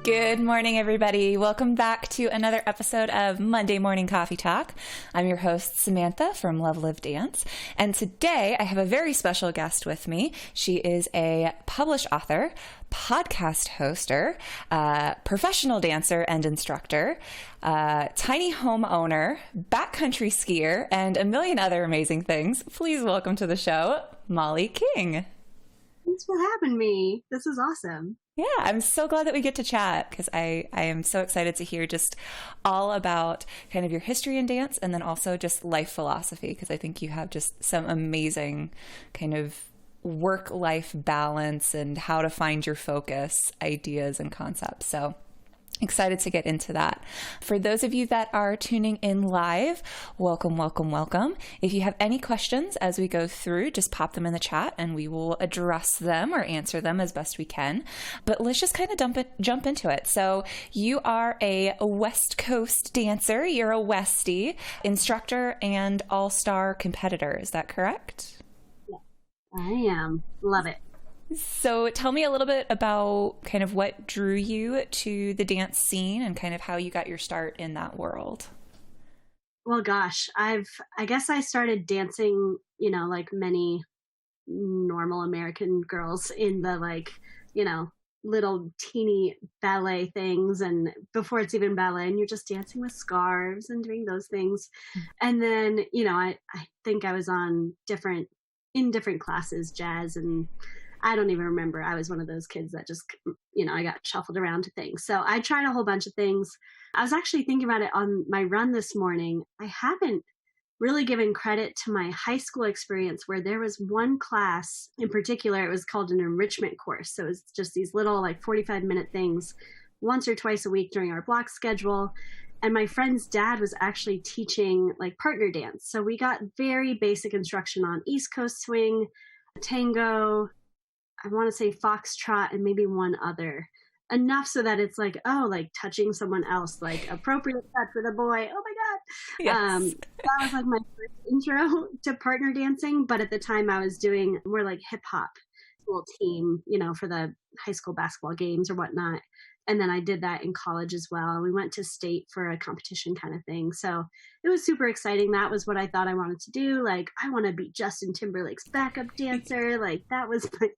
Good morning, everybody. Welcome back to another episode of Monday Morning Coffee Talk. I'm your host, Samantha from Love.Live.Dance. And today I have a very special guest with me. She is a published author, podcast hoster, professional dancer and instructor, tiny home owner, backcountry skier, and a million other amazing things. Please welcome to the show, Molly King. Thanks for having me. This is awesome. Yeah, I'm so glad that we get to chat because I am so excited to hear just all about kind of your history in dance and then also just life philosophy, because I think you have just some amazing kind of work-life balance and how to find your focus ideas and concepts. So excited to get into that. For those of you that are tuning in live, welcome, welcome, welcome. If you have any questions as we go through, just pop them in the chat and we will address them or answer them as best we can. But let's just kind of jump into it. So you are a West Coast dancer. You're a Westie, instructor, and all-star competitor. Is that correct? Yeah, I am. Love it. So tell me a little bit about kind of what drew you to the dance scene and kind of how you got your start in that world. Well, gosh, I guess I started dancing, like many normal American girls in the little teeny ballet things. And before it's even ballet, and you're just dancing with scarves and doing those things. And then, I think I was in different classes, jazz, and I don't even remember. I was one of those kids that just, I got shuffled around to things. So I tried a whole bunch of things. I was actually thinking about it on my run this morning. I haven't really given credit to my high school experience where there was one class in particular. It was called an enrichment course. So it was just these little 45-minute things once or twice a week during our block schedule. And my friend's dad was actually teaching partner dance. So we got very basic instruction on East Coast swing, tango, I want to say foxtrot, and maybe one other. Enough so that it's touching someone else, appropriate touch with a boy. Oh my God. Yes. That was my first intro to partner dancing. But at the time I was doing more hip hop school team, for the high school basketball games or whatnot. And then I did that in college as well. We went to state for a competition kind of thing. So it was super exciting. That was what I thought I wanted to do. I want to be Justin Timberlake's backup dancer. That was my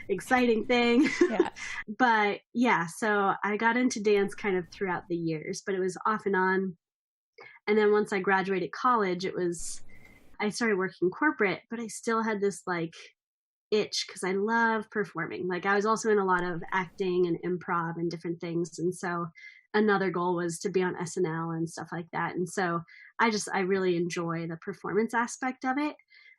exciting thing. Yeah. But yeah, so I got into dance kind of throughout the years, but it was off and on. And then once I graduated college, I started working corporate, but I still had this itch because I love performing. I was also in a lot of acting and improv and different things. And so another goal was to be on SNL and stuff like that. And so I really enjoy the performance aspect of it.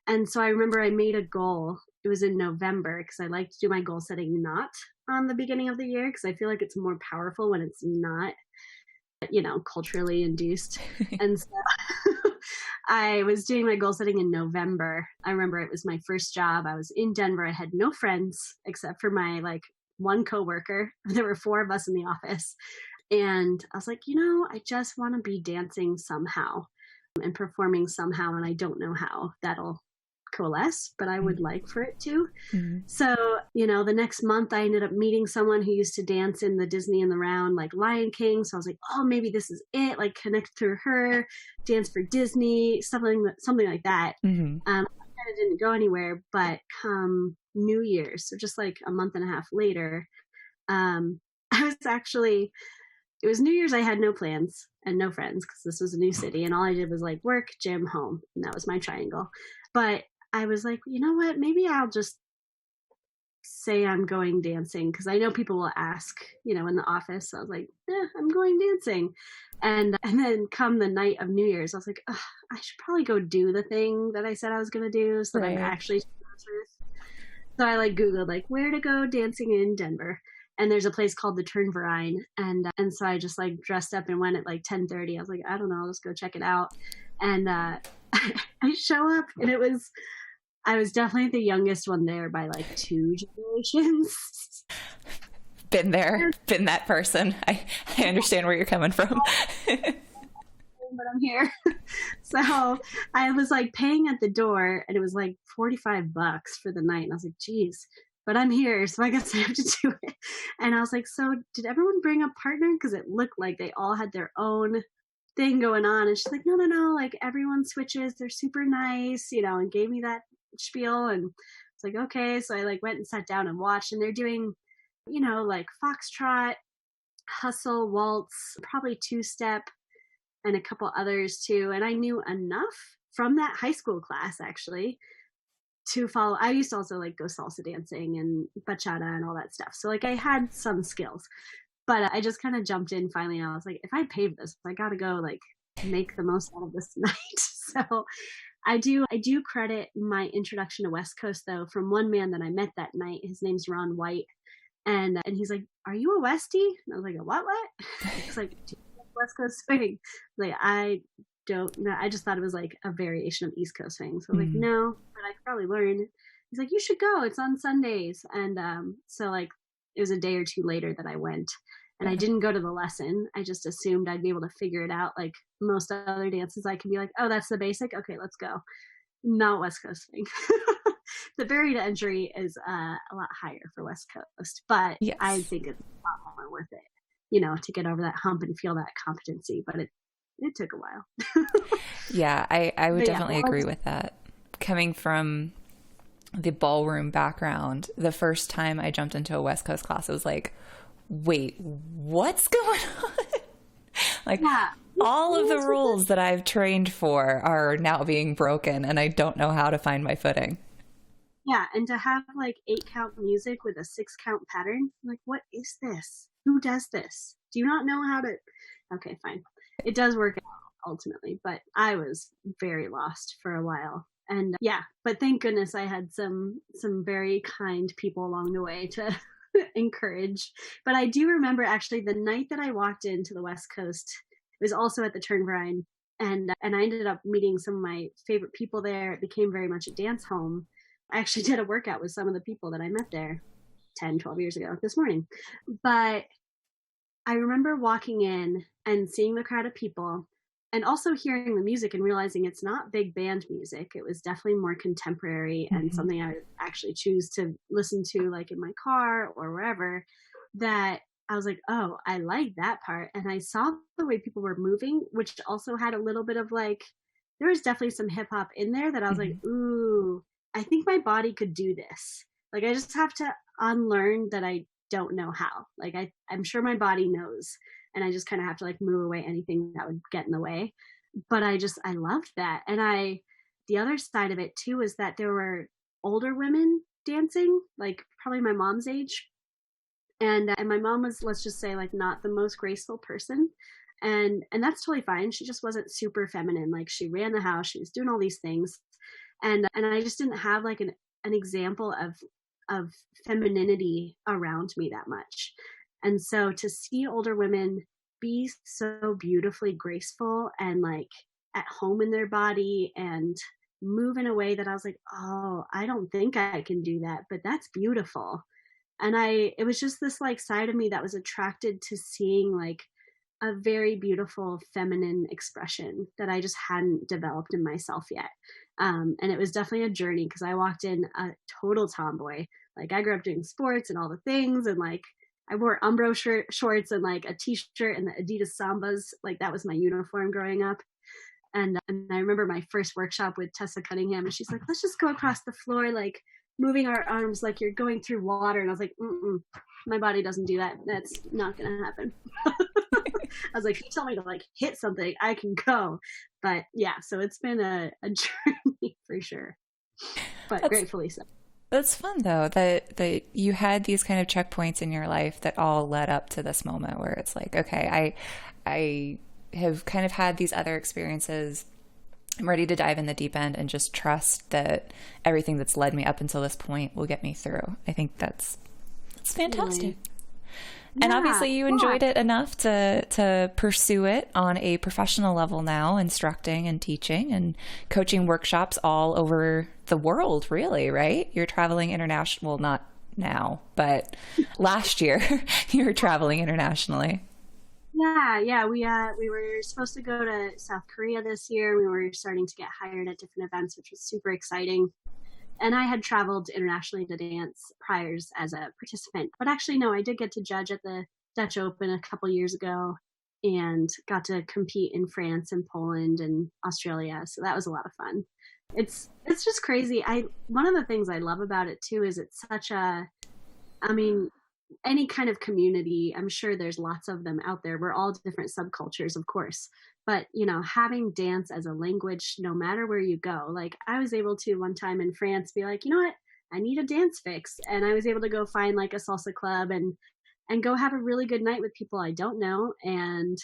And so I remember I made a goal. It was in November because I like to do my goal setting not on the beginning of the year because I feel like it's more powerful when it's not, culturally induced. And so I was doing my goal setting in November. I remember it was my first job. I was in Denver. I had no friends except for my one coworker. There were 4 of us in the office. And I was like, I just want to be dancing somehow and performing somehow. And I don't know how that'll coalesce, but I would like for it to. Mm-hmm. So, the next month I ended up meeting someone who used to dance in the Disney in the Round, Lion King. So I was like, oh, maybe this is it. Connect through her, dance for Disney, something like that. Mm-hmm. I kind of didn't go anywhere, but come New Year's, so just a month and a half later, it was New Year's. I had no plans and no friends because this was a new city. And all I did was work, gym, home. And that was my triangle. But I was like, you know what? Maybe I'll just say I'm going dancing because I know people will ask, in the office. So I was like, I'm going dancing. And then come the night of New Year's, I was like, I should probably go do the thing that I said I was going to do so that I'm actually serious. So I Googled where to go dancing in Denver. And there's a place called the Turnverein. And so I just dressed up and went at 10:30. I was like, I don't know, I'll just go check it out. And I show up and I was definitely the youngest one there by 2 generations. Been there, been that person. I understand where you're coming from. But I'm here. So I was paying at the door and it was $45 for the night. And I was like, geez. but I'm here, so I guess I have to do it. And I was like, so did everyone bring a partner? Because it looked like they all had their own thing going on. And she's like, no, no, no, like everyone switches. They're super nice, and gave me that spiel. And it's like, okay. So I like went and sat down and watched, and they're doing, like foxtrot, hustle, waltz, probably two-step, and a couple others too. And I knew enough from that high school class actually to follow. I used to also like go salsa dancing and bachata and all that stuff. So like I had some skills, but I just kind of jumped in finally. And I was like, if I pay this, I got to go like make the most out of this night. So I do credit my introduction to West Coast though from one man that I met that night. His name's Ron White. And he's like, are you a Westie? And I was like, a what? He's like, do you like West Coast swing? Like, I don't know. I just thought it was like a variation of East Coast swing. So I was like, no, but I could probably learn. He's like, you should go. It's on Sundays. And so like it was a day or two later that I went. And I didn't go to the lesson. I just assumed I'd be able to figure it out. Like most other dances, I can be like, oh, that's the basic. Okay, let's go. Not West Coast swing. The barrier to entry is a lot higher for West Coast, but yes. I think it's a lot more worth it, to get over that hump and feel that competency. But it took a while. Yeah, I would definitely agree with that. Coming from the ballroom background, the first time I jumped into a West Coast class, I was like, wait, what's going on? Like, yeah. All of the rules that I've trained for are now being broken, and I don't know how to find my footing. Yeah, and to have like 8-count music with a 6-count pattern, like, what is this? Who does this? Do you not know how to? Okay, fine. It does work out ultimately, but I was very lost for a while. And yeah, but thank goodness I had some very kind people along the way to encourage. But I do remember actually the night that I walked into the West Coast, it was also at the Turnverein, and I ended up meeting some of my favorite people there. It became very much a dance home. I actually did a workout with some of the people that I met there 10, 12 years ago this morning. But I remember walking in and seeing the crowd of people and also hearing the music and realizing it's not big band music. It was definitely more contemporary and something I would actually choose to listen to like in my car or wherever, that I was like, oh, I like that part. And I saw the way people were moving, which also had a little bit of like, there was definitely some hip hop in there that I was like, ooh, I think my body could do this. Like, I just have to unlearn that I don't know how. Like, I'm sure my body knows. And I just kind of have to like move away anything that would get in the way. But I loved that. And the other side of it too is that there were older women dancing, like probably my mom's age. And my mom was, let's just say, like not the most graceful person. And that's totally fine. She just wasn't super feminine. Like, she ran the house, she was doing all these things. And I just didn't have like an example of femininity around me that much. And so to see older women be so beautifully graceful and like at home in their body and move in a way that I was like, oh, I don't think I can do that, but that's beautiful. And it was just this like side of me that was attracted to seeing like a very beautiful feminine expression that I just hadn't developed in myself yet. And it was definitely a journey because I walked in a total tomboy. Like, I grew up doing sports and all the things, and like I wore Umbro shorts and like a t-shirt and the Adidas Sambas. Like, that was my uniform growing up. And I remember my first workshop with Tessa Cunningham, and she's like, let's just go across the floor, like moving our arms like you're going through water. And I was like, my body doesn't do that. That's not going to happen. I was like, if you tell me to like hit something, I can go. But yeah, so it's been a journey for sure, but gratefully so. That's fun though, that you had these kind of checkpoints in your life that all led up to this moment where it's like, okay, I have kind of had these other experiences. I'm ready to dive in the deep end and just trust that everything that's led me up until this point will get me through. I think that's fantastic. And obviously you enjoyed it enough to pursue it on a professional level now, instructing and teaching and coaching workshops all over the world, really, right? You're traveling international, well, not now, but last year you were traveling internationally. Yeah. We were supposed to go to South Korea this year. We were starting to get hired at different events, which was super exciting. And I had traveled internationally to dance priors as a participant. But actually, no, I did get to judge at the Dutch Open a couple years ago and got to compete in France and Poland and Australia. So that was a lot of fun. It's just crazy. One of the things I love about it too is it's such a, I mean, any kind of community, I'm sure there's lots of them out there. We're all different subcultures, of course. But, having dance as a language, no matter where you go, like I was able to one time in France be like, you know what, I need a dance fix. And I was able to go find like a salsa club and go have a really good night with people I don't know. And,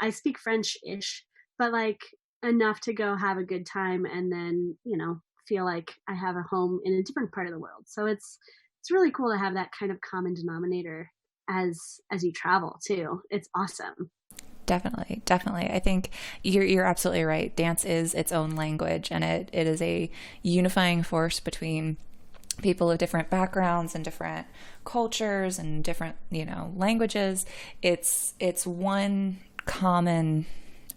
I speak French-ish, but like enough to go have a good time and then, feel like I have a home in a different part of the world. So it's really cool to have that kind of common denominator as you travel too. It's awesome. Definitely. I think you're absolutely right. Dance is its own language, and it is a unifying force between people of different backgrounds and different cultures and different, languages. It's one common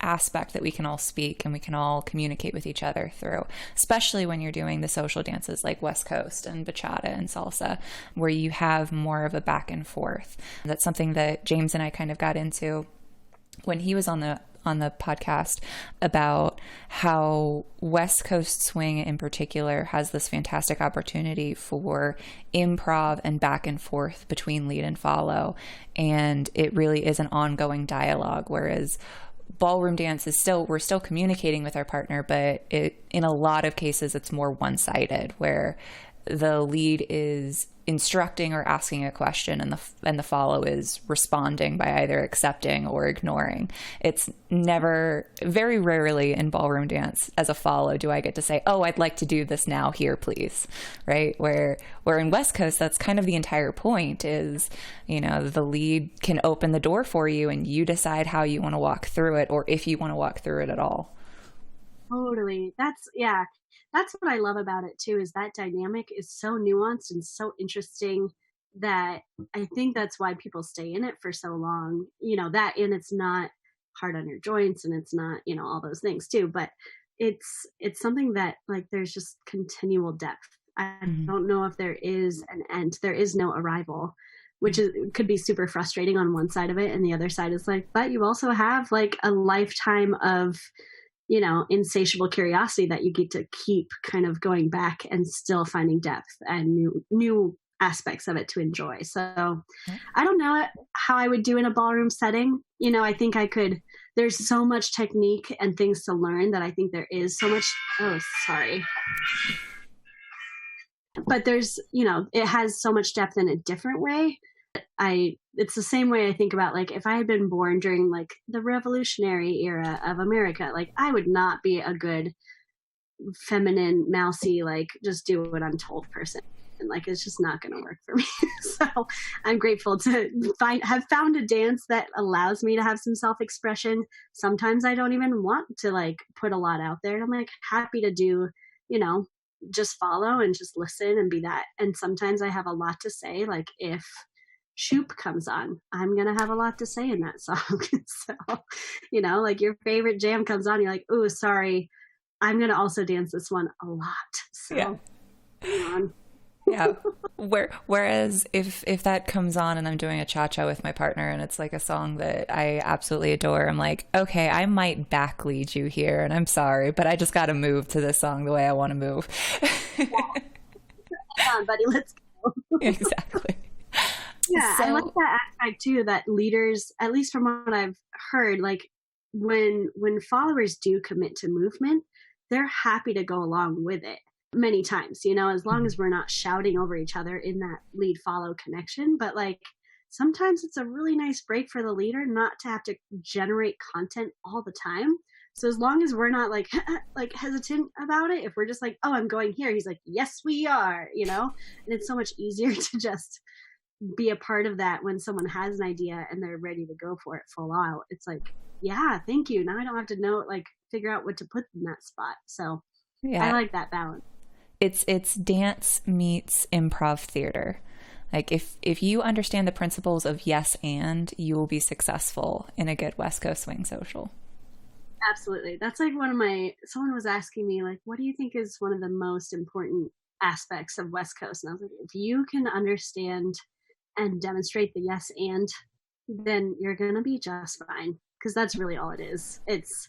aspect that we can all speak and we can all communicate with each other through, especially when you're doing the social dances like West Coast and bachata and salsa, where you have more of a back and forth. That's something that James and I kind of got into when he was on the podcast, about how West Coast swing in particular has this fantastic opportunity for improv and back and forth between lead and follow. And it really is an ongoing dialogue, whereas ballroom dance is we're still communicating with our partner, but in a lot of cases it's more one-sided, where the lead is instructing or asking a question and the follow is responding by either accepting or ignoring. It's never, very rarely in ballroom dance as a follow do I get to say, oh, I'd like to do this now, here, please. Right? Where in West Coast, that's kind of the entire point is, the lead can open the door for you and you decide how you want to walk through it, or if you want to walk through it at all. Totally. That's what I love about it too, is that dynamic is so nuanced and so interesting that I think that's why people stay in it for so long. That, and it's not hard on your joints and it's not, all those things too, but it's something that like there's just continual depth. I don't know if there is an end. There is no arrival, which could be super frustrating on one side of it, and the other side is like, but you also have like a lifetime of insatiable curiosity that you get to keep kind of going back and still finding depth and new aspects of it to enjoy. So I don't know how I would do in a ballroom setting. I think I could, there's so much technique and things to learn that I think there is so much, but there's, it has so much depth in a different way. It's the same way I think about, like, if I had been born during like the revolutionary era of America, like I would not be a good feminine, mousy, like just do what I'm told person. And like, it's just not going to work for me. So I'm grateful to have found a dance that allows me to have some self-expression. Sometimes I don't even want to like put a lot out there. And I'm like happy to do, just follow and just listen and be that. And sometimes I have a lot to say, like if Shoop comes on, I'm gonna have a lot to say in that song. So, like your favorite jam comes on, you're like, oh, sorry, I'm gonna also dance this one a lot. So, yeah. Whereas if that comes on and I'm doing a cha-cha with my partner and it's like a song that I absolutely adore, I'm like, okay, I might back lead you here, and I'm sorry, but I just got to move to this song the way I want to move. Yeah. Come on, buddy, let's go. Exactly. Yeah, so, I like that aspect too, that leaders, at least from what I've heard, like when followers do commit to movement, they're happy to go along with it many times, as long as we're not shouting over each other in that lead follow connection. But like sometimes it's a really nice break for the leader not to have to generate content all the time. So as long as we're not like like hesitant about it, if we're just like, oh, I'm going here, he's like, yes, we are, and it's so much easier to just be a part of that when someone has an idea and they're ready to go for it full out. It's like, yeah, thank you. Now I don't have to figure out what to put in that spot. So yeah, I like that balance. It's dance meets improv theater. Like if you understand the principles of yes and, you will be successful in a good West Coast swing social. Absolutely. That's like someone was asking me, like, what do you think is one of the most important aspects of West Coast? And I was like, if you can understand and demonstrate the yes and, then you're going to be just fine. Because that's really all it is. It's,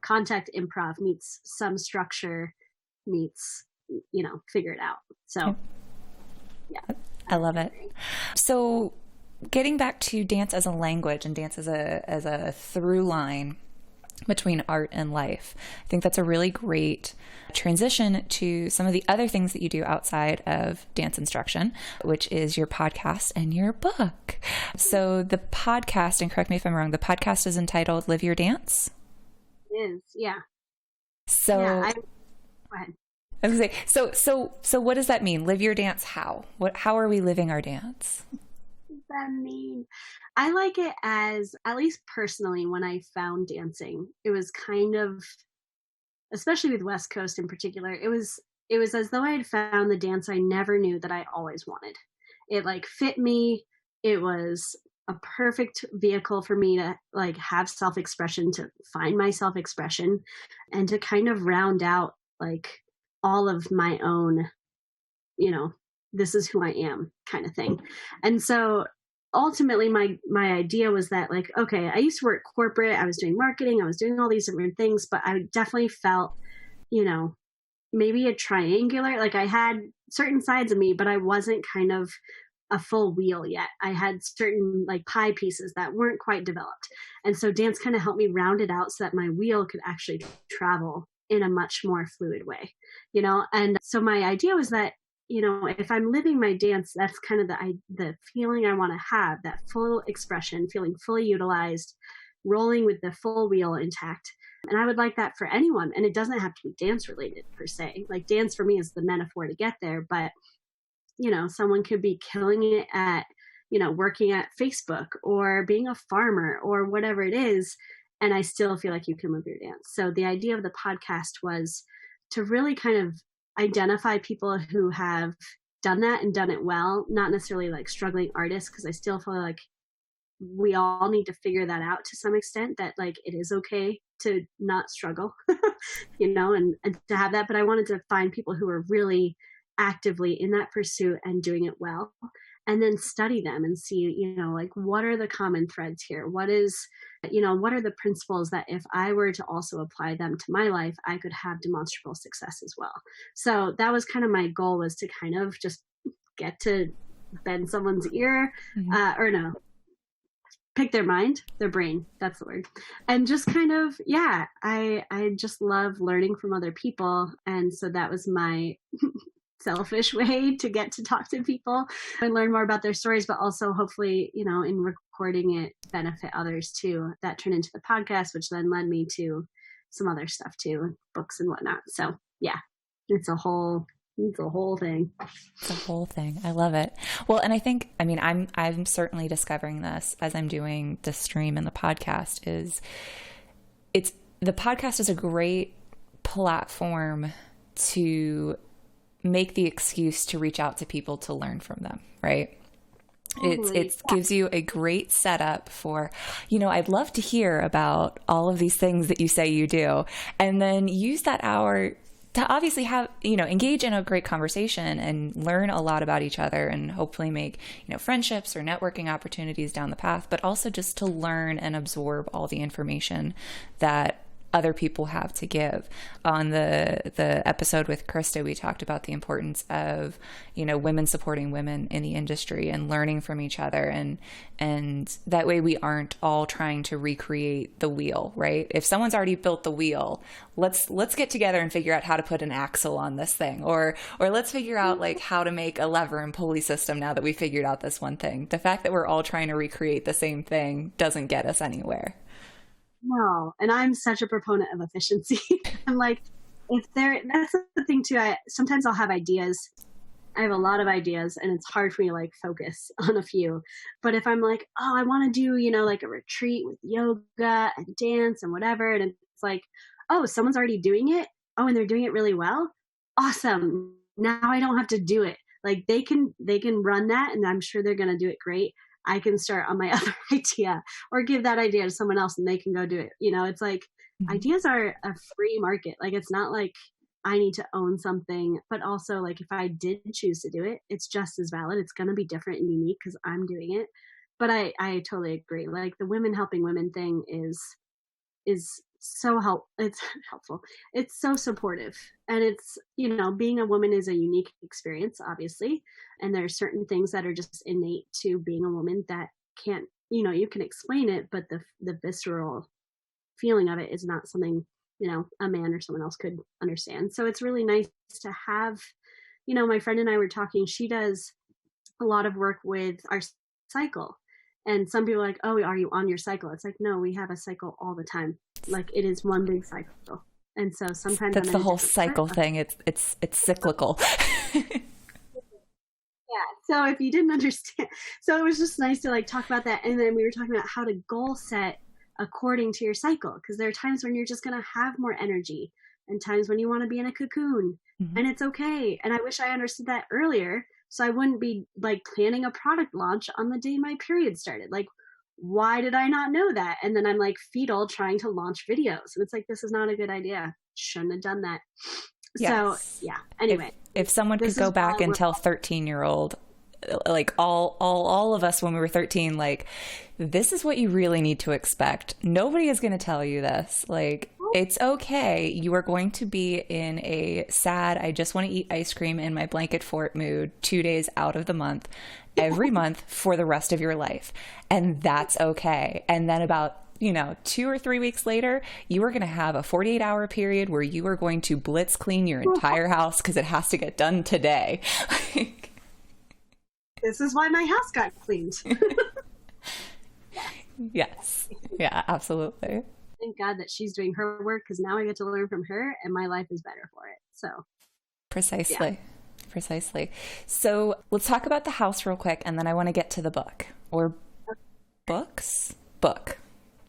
contact improv meets some structure meets, figure it out. So, yeah. I love it. So getting back to dance as a language and dance as a through line between art and life, I think that's a really great transition to some of the other things that you do outside of dance instruction, which is your podcast and your book. So the podcast, and correct me if I'm wrong, the podcast is entitled Live Your Dance? It is, yeah. So go ahead. I was gonna say, so what does that mean? Live your dance how? How are we living our dance? What does that mean? I like it as, at least personally, when I found dancing, it was kind of, especially with West Coast in particular, it was as though I had found the dance I never knew that I always wanted. It like fit me. It was a perfect vehicle for me to like have self-expression, to find my self-expression, and to kind of round out like all of my own, this is who I am kind of thing. And so ultimately my idea was that, like, okay, I used to work corporate, I was doing marketing, I was doing all these different things, but I definitely felt, maybe a triangular, like I had certain sides of me, but I wasn't kind of a full wheel yet. I had certain like pie pieces that weren't quite developed. And so dance kind of helped me round it out so that my wheel could actually travel in a much more fluid way, And so my idea was that, if I'm living my dance, that's kind of the feeling I want to have, that full expression, feeling fully utilized, rolling with the full wheel intact. And I would like that for anyone. And it doesn't have to be dance related per se. Like dance for me is the metaphor to get there. But, someone could be killing it at, working at Facebook or being a farmer or whatever it is. And I still feel like you can live your dance. So the idea of the podcast was to really kind of identify people who have done that and done it well, not necessarily like struggling artists, because I still feel like we all need to figure that out to some extent, that like it is okay to not struggle, and to have that. But I wanted to find people who are really actively in that pursuit and doing it well, and then study them and see, like what are the common threads here? What are the principles that if I were to also apply them to my life, I could have demonstrable success as well. So that was kind of my goal, was to kind of just get to bend someone's ear, or no, pick their mind, their brain, that's the word. And just kind of, I just love learning from other people. And so that was my selfish way to get to talk to people and learn more about their stories, but also hopefully, in recording it, benefit others too. That turned into the podcast, which then led me to some other stuff too, books and whatnot. So yeah, it's a whole thing. It's a whole thing. I love it. Well, and I think, I'm certainly discovering this as I'm doing the stream and the podcast, the podcast is a great platform to make the excuse to reach out to people to learn from them, right? It gives you a great setup for, I'd love to hear about all of these things that you say you do, and then use that hour to obviously have, engage in a great conversation and learn a lot about each other, and hopefully make, friendships or networking opportunities down the path, but also just to learn and absorb all the information that other people have to give. On the episode with Krista, we talked about the importance of, women supporting women in the industry and learning from each other. And that way we aren't all trying to recreate the wheel, right? If someone's already built the wheel, let's get together and figure out how to put an axle on this thing, or let's figure out like how to make a lever and pulley system now that we figured out this one thing. The fact that we're all trying to recreate the same thing doesn't get us anywhere. No, and I'm such a proponent of efficiency. I'm like, that's the thing too. Sometimes I'll have ideas. I have a lot of ideas, and it's hard for me to like focus on a few. But if I'm like, oh, I want to do, like a retreat with yoga and dance and whatever, and it's like, oh, someone's already doing it. Oh, and they're doing it really well. Awesome. Now I don't have to do it. Like they can run that, and I'm sure they're going to do it great. I can start on my other idea, or give that idea to someone else and they can go do it. It's like, Mhm. ideas are a free market. Like, it's not like I need to own something, but also like if I did choose to do it, it's just as valid. It's going to be different and unique because I'm doing it. But I totally agree. Like the women helping women thing is so it's helpful. It's so supportive. And it's, being a woman is a unique experience, obviously. And there are certain things that are just innate to being a woman that can't, you can explain it, but the visceral feeling of it is not something, a man or someone else could understand. So it's really nice to have, my friend and I were talking, she does a lot of work with our cycle. And some people are like, oh, are you on your cycle? It's like, no, we have a cycle all the time. Like it is one big cycle. And so sometimes I'm That's in the a whole different part. cycle thing. It's cyclical. Yeah. So if you didn't understand, so it was just nice to like talk about that. And then we were talking about how to goal set according to your cycle. Because there are times when you're just going to have more energy and times when you want to be in a cocoon Mhm. and it's okay. And I wish I understood that earlier. So I wouldn't be like planning a product launch on the day my period started. Like, why did I not know that? And then I'm like fetal trying to launch videos. And it's like, this is not a good idea. Shouldn't have done that. So Yes. yeah, If anyway, if someone could this go is why back and we're tell 13-year-old, like all of us when we were 13, like, this is what you really need to expect. Nobody is going to tell you this. Like, it's okay. You are going to be in a sad, I just want to eat ice cream in my blanket fort mood 2 days out of the month, every month for the rest of your life. And that's okay. And then about 2 or 3 weeks later, you are going to have a 48-hour period where you are going to blitz clean your entire house because it has to get done today. this is why my house got cleaned. Yes. Yeah, absolutely. Thank God that she's doing her work because now I get to learn from her and my life is better for it. So, yeah. Precisely. Precisely. So let's talk about the house real quick, and then I want to get to the book. Or books? Book.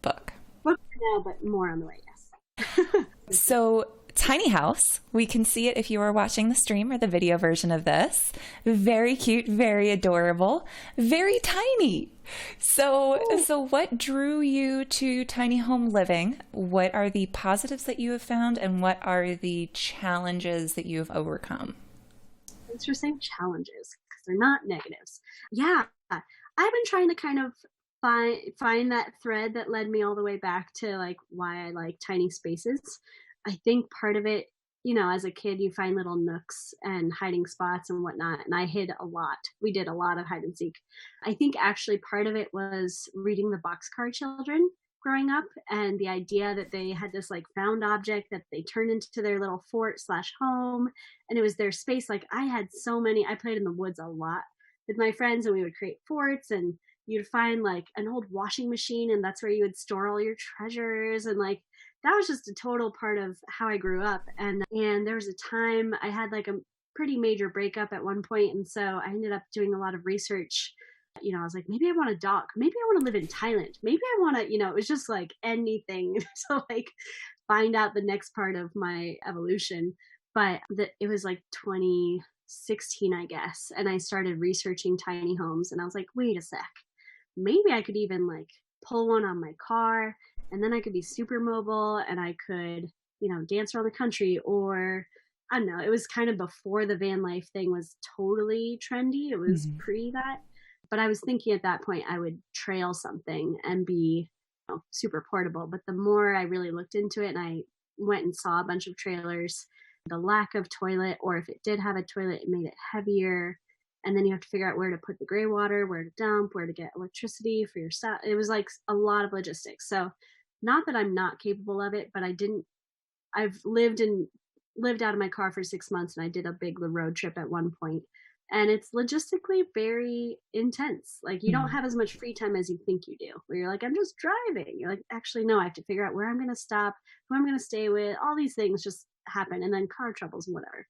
Book now, but more on the way, yes. So, tiny house. We can see it if you are watching the stream or the video version of this. Very cute, very adorable, very tiny. So what drew you to tiny home living? What are the positives that you have found, and what are the challenges that you have overcome? Thanks for saying challenges because they're not negatives. Yeah, I've been trying to kind of find that thread that led me all the way back to like why I like tiny spaces. I think part of it, as a kid, you find little nooks and hiding spots and whatnot. And I hid a lot. We did a lot of hide and seek. I think actually part of it was reading the Boxcar Children growing up and the idea that they had this like found object that they turned into their little fort slash home. And it was their space. Like I had so many, I played in the woods a lot with my friends and we would create forts and you'd find like an old washing machine and that's where you would store all your treasures and like that was just a total part of how I grew up. And there was a time I had like a pretty major breakup at one point, and so I ended up doing a lot of research. I was like, maybe I want a dog. Maybe I want to live in Thailand. Maybe I want to, it was just like anything to like find out the next part of my evolution. But it was like 2016, I guess, and I started researching tiny homes, and I was like, wait a sec, maybe I could even like pull one on my car and then I could be super mobile and I could, dance around the country or I don't know. It was kind of before the van life thing was totally trendy. It was Mhm. pre that. But I was thinking at that point I would trail something and be super portable. But the more I really looked into it and I went and saw a bunch of trailers, the lack of toilet, or if it did have a toilet, it made it heavier and then you have to figure out where to put the gray water, where to dump, where to get electricity for your stuff. It was like a lot of logistics. So not that I'm not capable of it, but I've lived out of my car for 6 months and I did a big road trip at one point. And it's logistically very intense. Like you don't Mhm. have as much free time as you think you do. Where you're like, I'm just driving. You're like, actually, no, I have to figure out where I'm going to stop, who I'm going to stay with. All these things just happen, and then car troubles and whatever.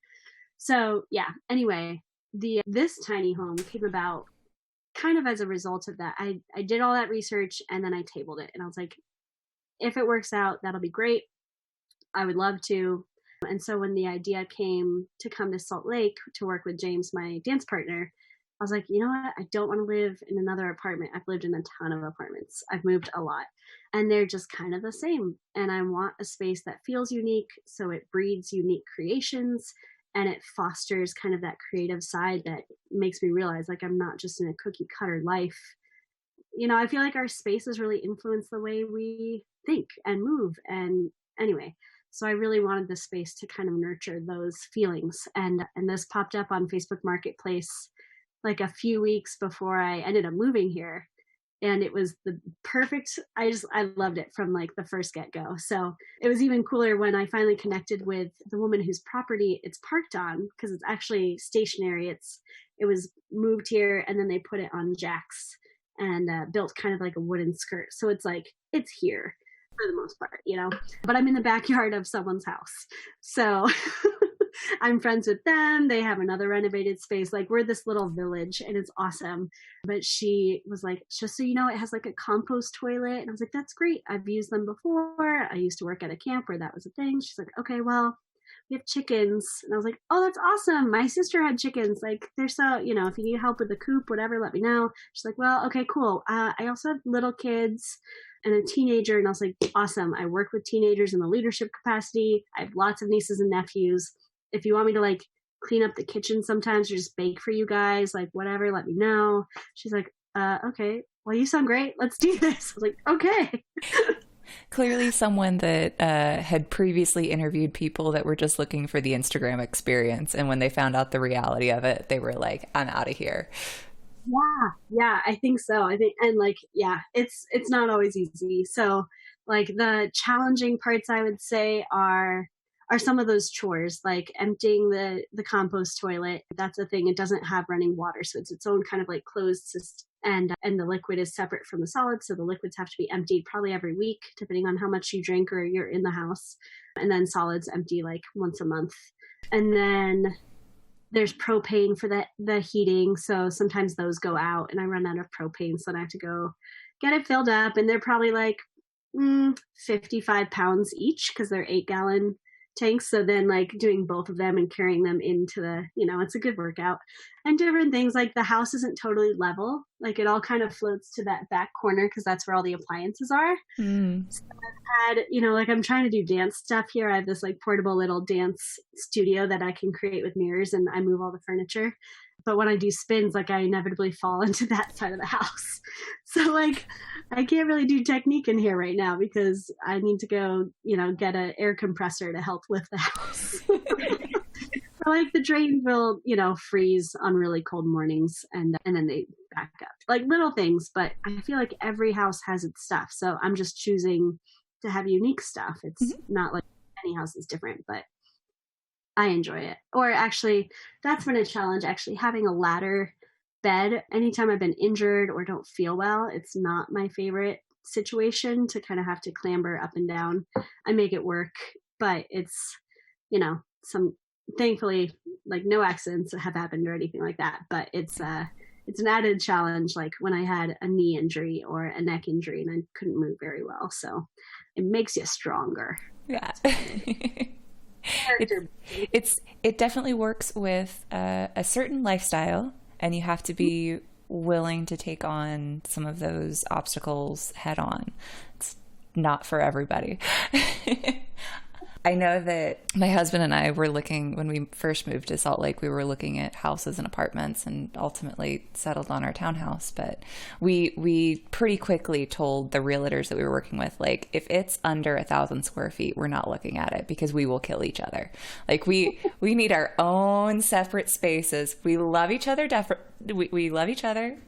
So yeah. Anyway, this tiny home came about kind of as a result of that. I did all that research and then I tabled it, and I was like, if it works out, that'll be great. I would love to. And so when the idea came to come to Salt Lake to work with James, my dance partner, I was like, you know what? I don't want to live in another apartment. I've lived in a ton of apartments. I've moved a lot and they're just kind of the same. And I want a space that feels unique. So it breeds unique creations and it fosters kind of that creative side that makes me realize like I'm not just in a cookie cutter life. I feel like our spaces really influence the way we think and move. And anyway, so I really wanted the space to kind of nurture those feelings. And this popped up on Facebook Marketplace like a few weeks before I ended up moving here. And it was the perfect, I loved it from like the first get go. So it was even cooler when I finally connected with the woman whose property it's parked on, because it's actually stationary. It was moved here and then they put it on jacks and built kind of like a wooden skirt. So it's like, it's here for the most part, but I'm in the backyard of someone's house. So I'm friends with them. They have another renovated space. Like we're this little village and it's awesome. But she was like, just so you know, it has like a compost toilet. And I was like, that's great. I've used them before. I used to work at a camp where that was a thing. She's like, okay, well, we have chickens. And I was like, oh, that's awesome. My sister had chickens. Like they're so, if you need help with the coop, whatever, let me know. She's like, well, okay, cool. I also have little kids and a teenager. And I was like, awesome. I work with teenagers in the leadership capacity. I have lots of nieces and nephews. If you want me to like clean up the kitchen sometimes or just bake for you guys, like whatever, let me know. She's like, okay, well, you sound great. Let's do this. I was like, okay. Clearly someone that had previously interviewed people that were just looking for the Instagram experience. And when they found out the reality of it, they were like, I'm out of here. Yeah, I think so. I think, and like, yeah, it's not always easy. So like the challenging parts I would say are some of those chores, like emptying the compost toilet. That's a thing. It doesn't have running water, so it's its own kind of like closed system. And the liquid is separate from the solid, so the liquids have to be emptied probably every week, depending on how much you drink or you're in the house. And then solids empty like once a month. And then there's propane for the heating, so sometimes those go out, and I run out of propane, so then I have to go get it filled up. And they're probably like 55 pounds each because they're 8-gallon tanks. So then like doing both of them and carrying them into it's a good workout. And different things, like the house isn't totally level. Like it all kind of floats to that back corner because that's where all the appliances are. So I've had, like I'm trying to do dance stuff here. I have this like portable little dance studio that I can create with mirrors and I move all the furniture. But when I do spins, like I inevitably fall into that side of the house. So like I can't really do technique in here right now because I need to go, get an air compressor to help lift the house. Or like the drains will, freeze on really cold mornings and then they back up. Like little things, but I feel like every house has its stuff. So I'm just choosing to have unique stuff. It's not like any house is different, but I enjoy it. Or actually, that's been a challenge, actually, having a ladder bed. Anytime I've been injured or don't feel well, it's not my favorite situation to kind of have to clamber up and down. I make it work, but it's, thankfully, like no accidents have happened or anything like that. But it's an added challenge, like when I had a knee injury or a neck injury and I couldn't move very well. So it makes you stronger. Yeah. It definitely works with a certain lifestyle, and you have to be willing to take on some of those obstacles head on. It's not for everybody. I know that my husband and I were looking, when we first moved to Salt Lake, we were looking at houses and apartments and ultimately settled on our townhouse. But we pretty quickly told the realtors that we were working with, like, if it's under 1,000 square feet, we're not looking at it because we will kill each other. Like we need our own separate spaces. We love each other. We love each other.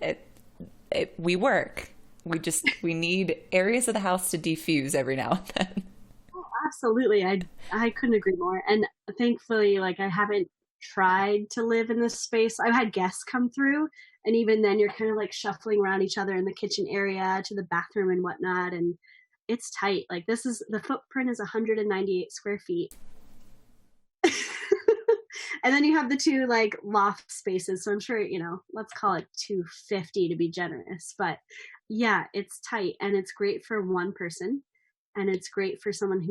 We work. We need areas of the house to defuse every now and then. Absolutely. I couldn't agree more. And thankfully, like I haven't tried to live in this space. I've had guests come through and even then you're kind of like shuffling around each other in the kitchen area to the bathroom and whatnot. And it's tight. Like the footprint is 198 square feet. And then you have the two like loft spaces. So I'm sure, let's call it 250 to be generous. But yeah, it's tight and it's great for one person. And it's great for someone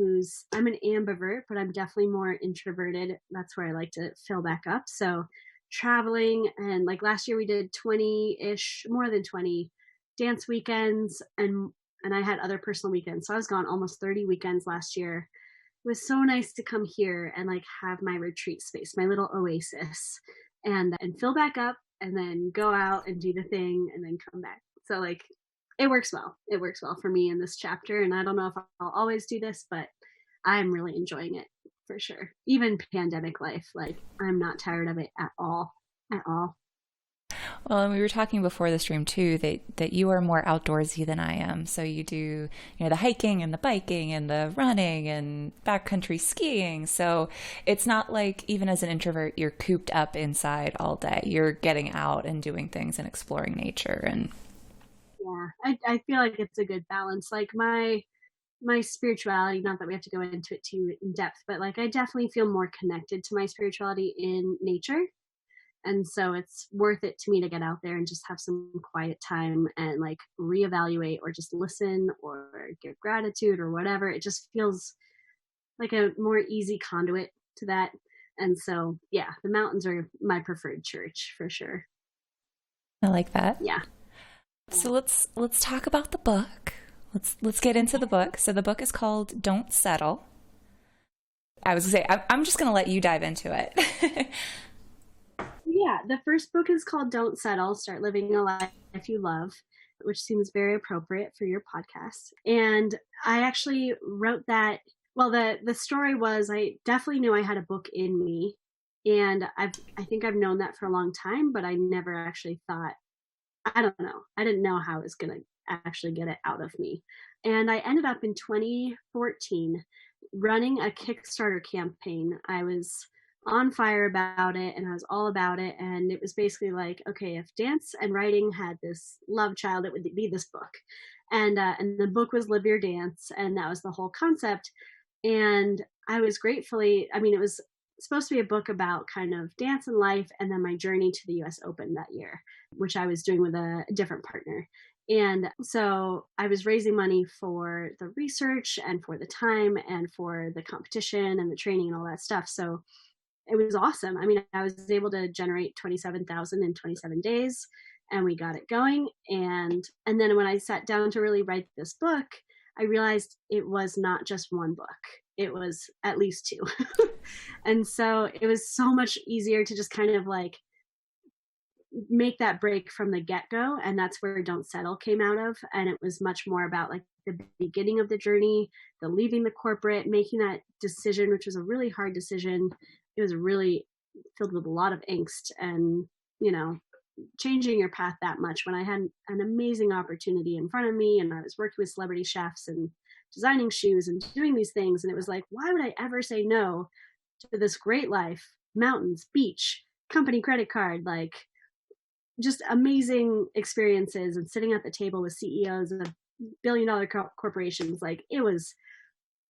I'm an ambivert, but I'm definitely more introverted. That's where I like to fill back up. So traveling. And like last year we did 20-ish, more than 20 dance weekends, and I had other personal weekends. So I was gone almost 30 weekends last year. It was so nice to come here and like have my retreat space, my little oasis, and fill back up and then go out and do the thing and then come back. So like it works well. It works well for me in this chapter. And I don't know if I'll always do this, but I'm really enjoying it for sure. Even pandemic life, like I'm not tired of it at all. At all. Well, and we were talking before the stream too that you are more outdoorsy than I am. So you do, the hiking and the biking and the running and backcountry skiing. So it's not like even as an introvert you're cooped up inside all day. You're getting out and doing things and exploring nature and Yeah. I feel like it's a good balance. Like my spirituality, not that we have to go into it too in depth, but like I definitely feel more connected to my spirituality in nature. And so it's worth it to me to get out there and just have some quiet time and like reevaluate or just listen or give gratitude or whatever. It just feels like a more easy conduit to that. And so, yeah, the mountains are my preferred church for sure. I like that. Yeah. So let's talk about the book. Let's get into the book. So the book is called Don't Settle. I was gonna say I'm just gonna let you dive into it. Yeah, the first book is called Don't Settle, Start Living a Life You Love, which seems very appropriate for your podcast. And I actually wrote that, well, the story was I definitely knew I had a book in me. And I think I've known that for a long time, but I never actually thought, I don't know. I didn't know how I was going to actually get it out of me. And I ended up in 2014 running a Kickstarter campaign. I was on fire about it and I was all about it. And it was basically like, okay, if dance and writing had this love child, it would be this book. And the book was Live Your Dance. And that was the whole concept. And I was gratefully, I mean, it was supposed to be a book about kind of dance and life and then my journey to the US Open that year, which I was doing with a different partner. And so I was raising money for the research and for the time and for the competition and the training and all that stuff. So it was awesome. I mean, I was able to generate 27,000 in 27 days and we got it going. And then when I sat down to really write this book, I realized it was not just one book. It was at least two. And so it was so much easier to just kind of like make that break from the get-go. And that's where Don't Settle came out of. And it was much more about like the beginning of the journey, the leaving the corporate, making that decision, which was a really hard decision. It was really filled with a lot of angst and, changing your path that much when I had an amazing opportunity in front of me and I was working with celebrity chefs and designing shoes and doing these things. And it was like, why would I ever say no to this great life, mountains, beach, company credit card, like just amazing experiences and sitting at the table with CEOs of billion-dollar corporations. Like it was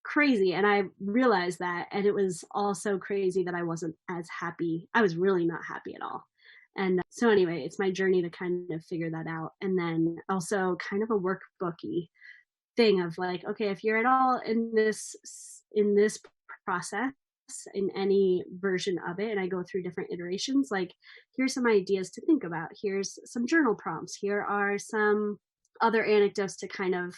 crazy. And I realized that. And it was also crazy that I wasn't as happy. I was really not happy at all. And so anyway, it's my journey to kind of figure that out. And then also kind of a workbooky thing of like, okay, if you're at all in this process, in any version of it, and I go through different iterations, like here's some ideas to think about, here's some journal prompts, here are some other anecdotes to kind of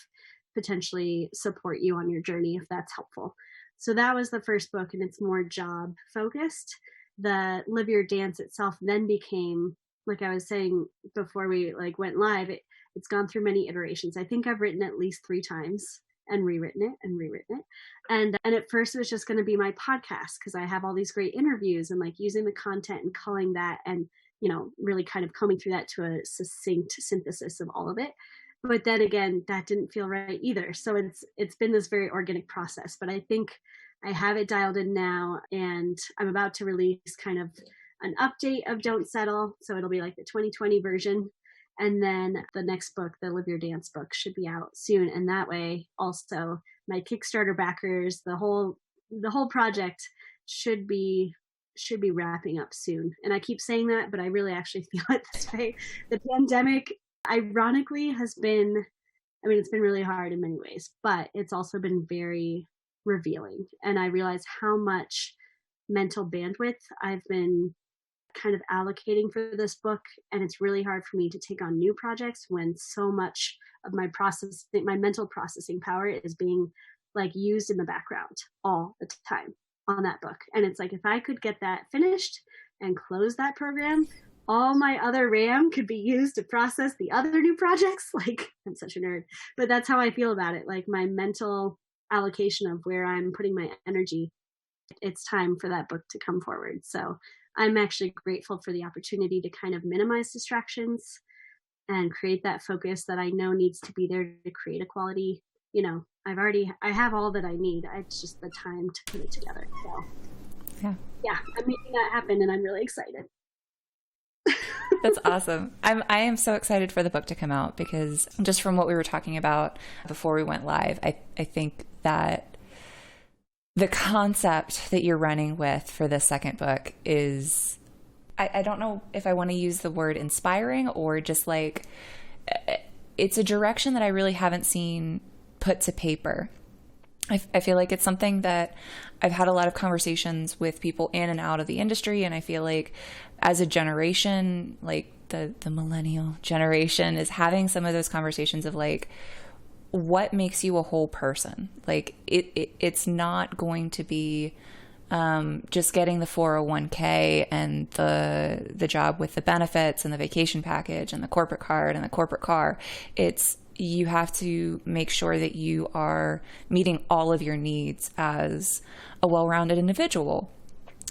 potentially support you on your journey if that's helpful. So that was the first book, and it's more job focused. The Live Your Dance itself then became, like I was saying before we like went live, it's gone through many iterations. I think I've written at least 3 times and rewritten it and rewritten it. And at first it was just going to be my podcast because I have all these great interviews and like using the content and culling that and, really kind of combing through that to a succinct synthesis of all of it. But then again, that didn't feel right either. So it's been this very organic process, but I think I have it dialed in now and I'm about to release kind of an update of Don't Settle. So it'll be like the 2020 version. And then the next book, the Live Your Dance book, should be out soon. And that way also my Kickstarter backers, the whole project should be wrapping up soon. And I keep saying that, but I really actually feel it this way. The pandemic ironically has been, it's been really hard in many ways, but it's also been very revealing. And I realized how much mental bandwidth I've been kind of allocating for this book, and it's really hard for me to take on new projects when so much of my mental processing power is being like used in the background all the time on that book. And it's like, if I could get that finished and close that program, all my other RAM could be used to process the other new projects. Like, I'm such a nerd, but that's how I feel about it. Like, my mental allocation of where I'm putting my energy, it's time for that book to come forward. So I'm actually grateful for the opportunity to kind of minimize distractions and create that focus that I know needs to be there to create a quality. I have all that I need. It's just the time to put it together. So yeah, I'm making that happen, and I'm really excited. That's awesome. I am so excited for the book to come out, because just from what we were talking about before we went live, I think that the concept that you're running with for this second book is, I don't know if I want to use the word inspiring, or just like, it's a direction that I really haven't seen put to paper. I feel like it's something that I've had a lot of conversations with people in and out of the industry. And I feel like as a generation, like the millennial generation is having some of those conversations of like, what makes you a whole person? Like it's not going to be just getting the 401k and the job with the benefits and the vacation package and the corporate card and the corporate car. You have to make sure that you are meeting all of your needs as a well-rounded individual.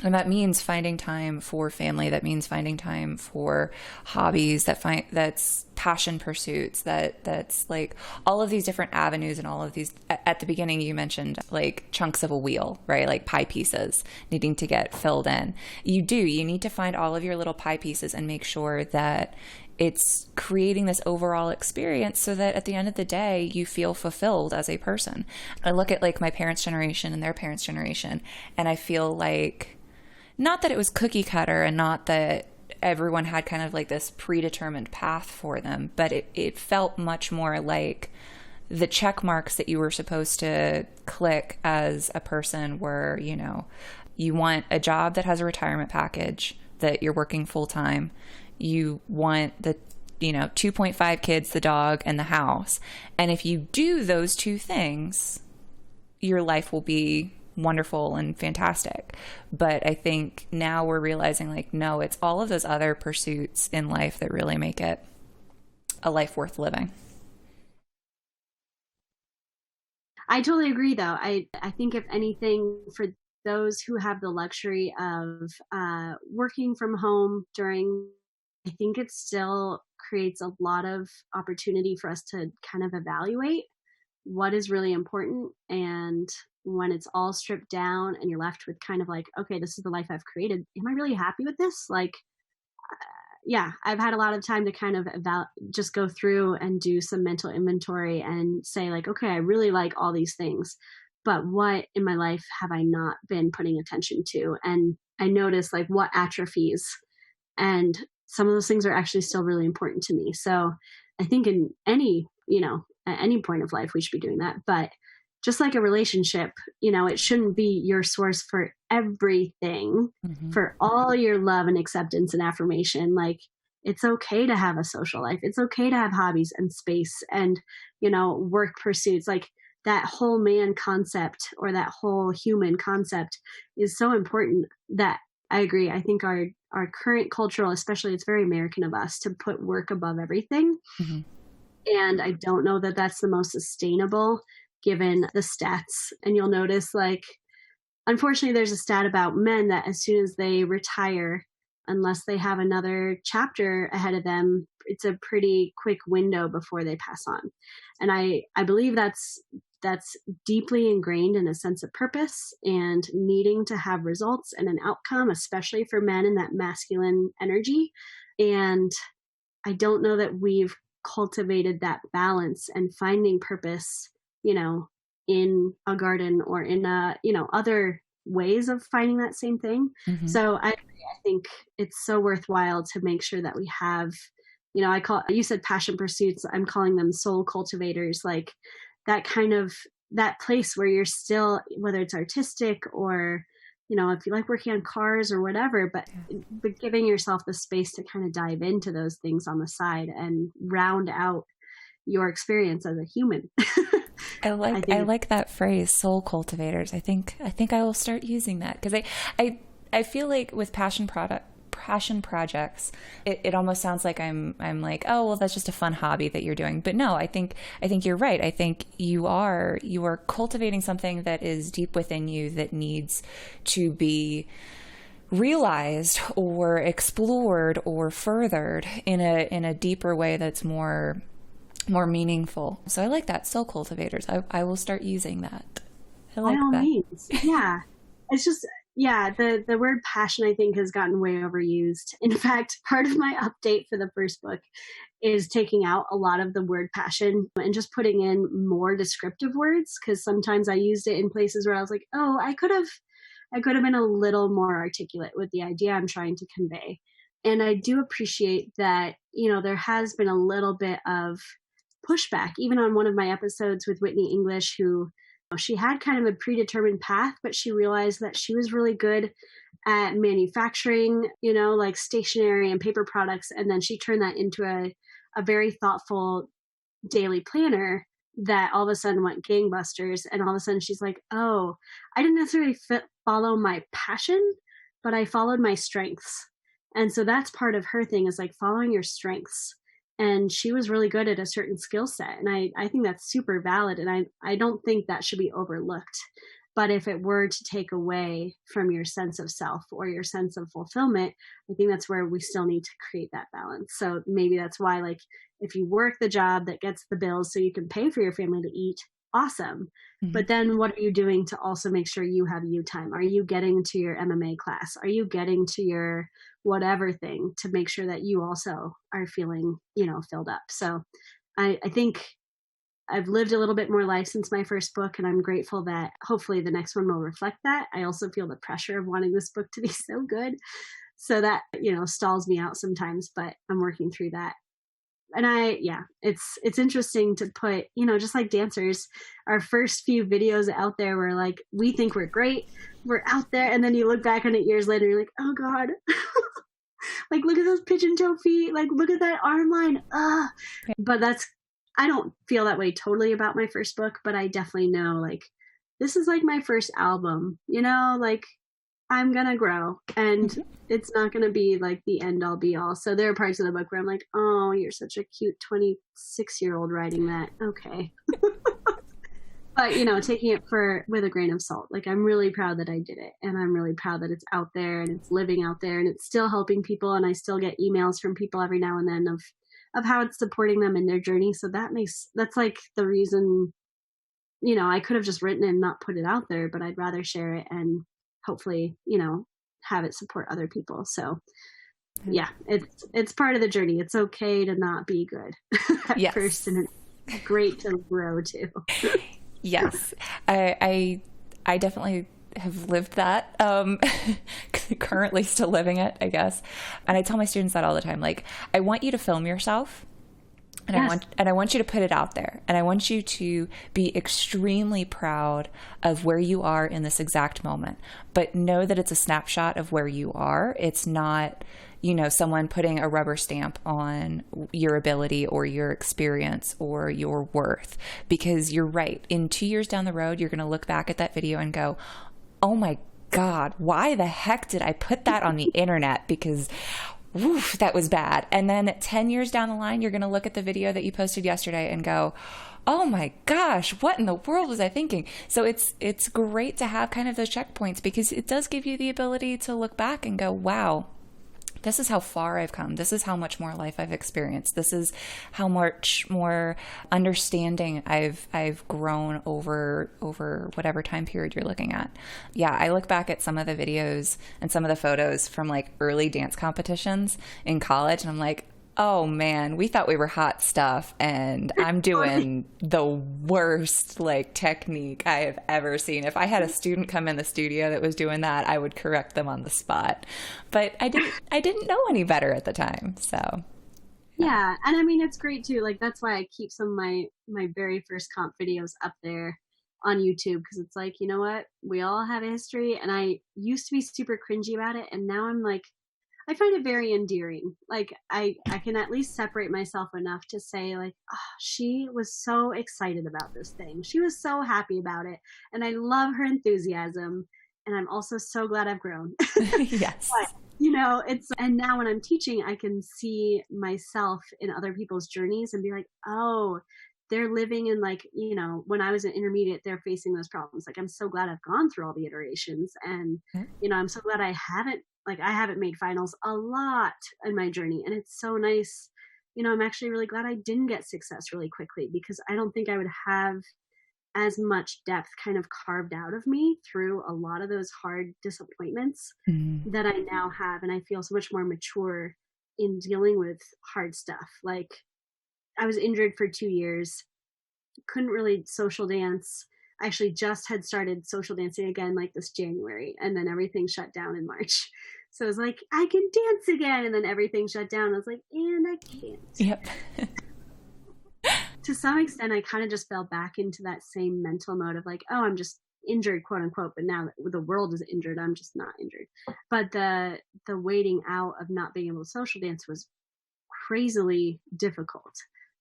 And that means finding time for family. That means finding time for hobbies, that's passion pursuits, that's like all of these different avenues and all of these. At the beginning, you mentioned like chunks of a wheel, right? Like pie pieces needing to get filled in. You need to find all of your little pie pieces and make sure that it's creating this overall experience so that at the end of the day, you feel fulfilled as a person. I look at like my parents' generation and their parents' generation, and I feel like, not that it was cookie cutter and not that everyone had kind of like this predetermined path for them, but it felt much more like the check marks that you were supposed to click as a person were, you want a job that has a retirement package, that you're working full time. You want the 2.5 kids, the dog, and the house. And if you do those two things, your life will be wonderful and fantastic. But I think now we're realizing like, no, it's all of those other pursuits in life that really make it a life worth living. I totally agree, though. I think if anything, for those who have the luxury of working from home during, I think it still creates a lot of opportunity for us to kind of evaluate what is really important. And when it's all stripped down and you're left with kind of like, okay, this is the life I've created. Am I really happy with this? Like, yeah, I've had a lot of time to kind of just go through and do some mental inventory and say like, okay, I really like all these things, but what in my life have I not been putting attention to? And I notice like what atrophies, and some of those things are actually still really important to me. So I think in any, at any point of life, we should be doing that. But just like a relationship, it shouldn't be your source for everything, for all your love and acceptance and affirmation. Like, it's okay to have a social life. It's okay to have hobbies and space and, work pursuits. Like, that whole man concept or that whole human concept is so important that I agree. I think our current cultural, especially, it's very American of us to put work above everything. Mm-hmm. And I don't know that that's the most sustainable given the stats. And you'll notice, like, unfortunately, there's a stat about men that as soon as they retire, unless they have another chapter ahead of them, it's a pretty quick window before they pass on. And I believe that's deeply ingrained in a sense of purpose and needing to have results and an outcome, especially for men in that masculine energy. And I don't know that we've cultivated that balance and finding purpose, in a garden or in other ways of finding that same thing. Mm-hmm. So I think it's so worthwhile to make sure that we have, you said passion pursuits, I'm calling them soul cultivators, like that kind of, that place where you're still, whether it's artistic or if you like working on cars or whatever, but giving yourself the space to kind of dive into those things on the side and round out your experience as a human. I like that phrase, soul cultivators. I think I will start using that, because I feel like with passion projects, it almost sounds like I'm like, oh well, that's just a fun hobby that you're doing. But no, I think you're right. I think you are cultivating something that is deep within you that needs to be realized or explored or furthered in a deeper way that's more meaningful. So I like that, soul cultivators. I will start using that. I like By all that. means. Yeah. It's just, yeah, the word passion, I think, has gotten way overused. In fact, part of my update for the first book is taking out a lot of the word passion and just putting in more descriptive words, because sometimes I used it in places where I was like, oh, I could have been a little more articulate with the idea I'm trying to convey. And I do appreciate that, there has been a little bit of pushback, even on one of my episodes with Whitney English, who she had kind of a predetermined path, but she realized that she was really good at manufacturing, like stationery and paper products. And then she turned that into a very thoughtful daily planner that all of a sudden went gangbusters. And all of a sudden she's like, oh, I didn't necessarily follow my passion, but I followed my strengths. And so that's part of her thing, is like following your strengths. And she was really good at a certain skill set. And I think that's super valid. And I don't think that should be overlooked. But if it were to take away from your sense of self or your sense of fulfillment, I think that's where we still need to create that balance. So maybe that's why, like, if you work the job that gets the bills so you can pay for your family to eat, awesome. Mm-hmm. But then what are you doing to also make sure you have you time? Are you getting to your MMA class? Are you getting to your whatever thing to make sure that you also are feeling, filled up? So I think I've lived a little bit more life since my first book, and I'm grateful that hopefully the next one will reflect that. I also feel the pressure of wanting this book to be so good. So that, stalls me out sometimes, but I'm working through that. And it's interesting to put, just like dancers, our first few videos out there were like, we think we're great, we're out there. And then you look back on it years later, you're like, oh God, like, look at those pigeon toe feet. Like, look at that arm line. But I don't feel that way totally about my first book, but I definitely know, like, this is like my first album, like, I'm going to grow, and it's not going to be like the end all be all. So there are parts of the book where I'm like, oh, you're such a cute 26-year-old writing that. Okay. But, taking it with a grain of salt. Like, I'm really proud that I did it, and I'm really proud that it's out there and it's living out there and it's still helping people. And I still get emails from people every now and then of how it's supporting them in their journey. So that's like the reason, I could have just written and not put it out there, but I'd rather share it and hopefully, have it support other people. So yeah, it's part of the journey. It's okay to not be good at first, and it's great to grow too. Yes. I definitely have lived that, currently still living it, I guess. And I tell my students that all the time. Like, I want you to film yourself, and I want you to put it out there. And I want you to be extremely proud of where you are in this exact moment. But know that it's a snapshot of where you are. It's not, someone putting a rubber stamp on your ability or your experience or your worth. Because you're right. In 2 years down the road, you're going to look back at that video and go, oh my God, why the heck did I put that on the internet? Because woof, that was bad. And then 10 years down the line, you're going to look at the video that you posted yesterday and go, oh my gosh, what in the world was I thinking? So it's great to have kind of those checkpoints, because it does give you the ability to look back and go, wow, this is how far I've come. This is how much more life I've experienced. This is how much more understanding I've grown over whatever time period you're looking at. Yeah, I look back at some of the videos and some of the photos from like early dance competitions in college, and I'm like, oh man, we thought we were hot stuff, and I'm doing the worst like technique I have ever seen. If I had a student come in the studio that was doing that, I would correct them on the spot. But I didn't know any better at the time. So yeah, and I mean, it's great too. Like, that's why I keep some of my very first comp videos up there, on YouTube, because it's like, you know what? We all have a history, and I used to be super cringy about it, and now I'm like, I find it very endearing. Like I can at least separate myself enough to say like, oh, she was so excited about this thing. She was so happy about it. And I love her enthusiasm. And I'm also so glad I've grown. Yes. But, you know, and now when I'm teaching, I can see myself in other people's journeys and be like, oh, they're living in, like, you know, when I was an intermediate, they're facing those problems. Like, I'm so glad I've gone through all the iterations. And, you know, I'm so glad I haven't made finals a lot in my journey. And it's so nice. You know, I'm actually really glad I didn't get success really quickly, because I don't think I would have as much depth kind of carved out of me through a lot of those hard disappointments that I now have. And I feel so much more mature in dealing with hard stuff. Like, I was injured for 2 years, couldn't really social dance. I actually just had started social dancing again like this January, and then everything shut down in March. So I was like, I can dance again. And then everything shut down. I was like, and I can't. Yep. To some extent, I kind of just fell back into that same mental mode of like, oh, I'm just injured, quote unquote. But now that the world is injured, I'm just not injured. But the waiting out of not being able to social dance was crazily difficult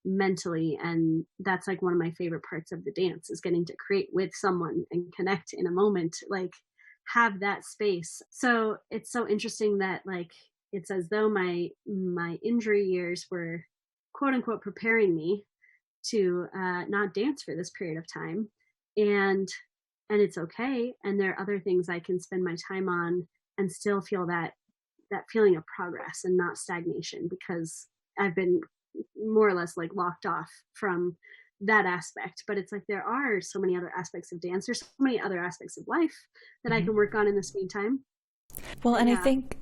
mentally, and that's like one of my favorite parts of the dance, is getting to create with someone and connect in a moment, like have that space. So it's so interesting that like it's as though my injury years were, quote unquote, preparing me to not dance for this period of time, and it's okay, and there are other things I can spend my time on and still feel that feeling of progress and not stagnation, because I've been more or less like locked off from that aspect. But it's like there are so many other aspects of dance, there's so many other aspects of life that I can work on in this meantime. Well, and yeah.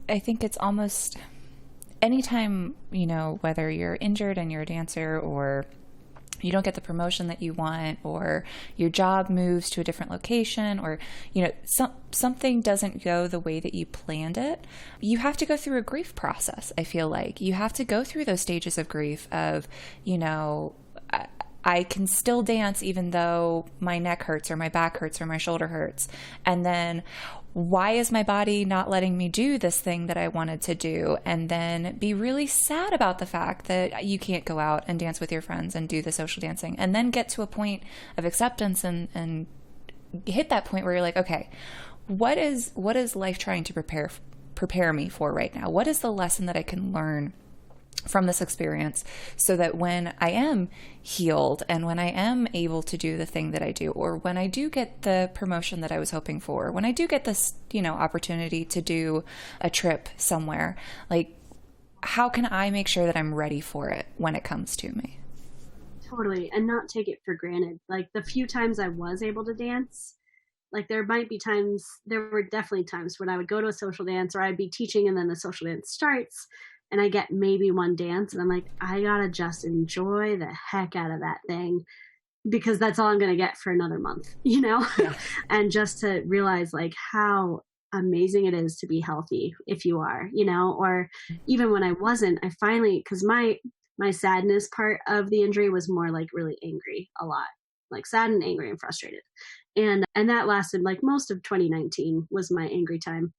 I think it's almost anytime, you know, whether you're injured and you're a dancer, or you don't get the promotion that you want, or your job moves to a different location, or, you know, something doesn't go the way that you planned it, you have to go through a grief process. I feel like you have to go through those stages of grief of, you know, I can still dance even though my neck hurts or my back hurts or my shoulder hurts. And then why is my body not letting me do this thing that I wanted to do? And then be really sad about the fact that you can't go out and dance with your friends and do the social dancing, and then get to a point of acceptance and hit that point where you're like, okay, what is life trying to prepare me for right now? What is the lesson that I can learn from this experience, so that when I am healed and when I am able to do the thing that I do, or when I do get the promotion that I was hoping for, when I do get this, you know, opportunity to do a trip somewhere, like, how can I make sure that I'm ready for it when it comes to me? Totally. And not take it for granted. Like, the few times I was able to dance, like there were definitely times when I would go to a social dance, or I'd be teaching and then the social dance starts, and I get maybe one dance, and I'm like, I gotta just enjoy the heck out of that thing, because that's all I'm gonna get for another month, you know? Yeah. And just to realize like how amazing it is to be healthy if you are, you know, or even when I wasn't, I finally, because my sadness part of the injury was more like really angry a lot, like sad and angry and frustrated. And that lasted like most of 2019 was my angry time.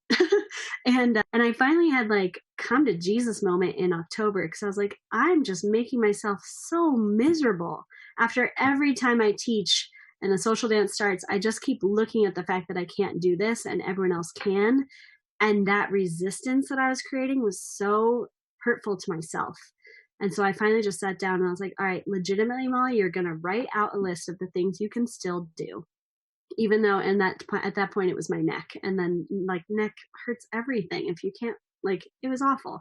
And I finally had like come to Jesus moment in October, because I was like, I'm just making myself so miserable. After every time I teach and a social dance starts, I just keep looking at the fact that I can't do this and everyone else can. And that resistance that I was creating was so hurtful to myself. And so I finally just sat down and I was like, all right, legitimately, Molly, you're going to write out a list of the things you can still do. Even though at that point it was my neck, and then like neck hurts everything if you can't, like, it was awful.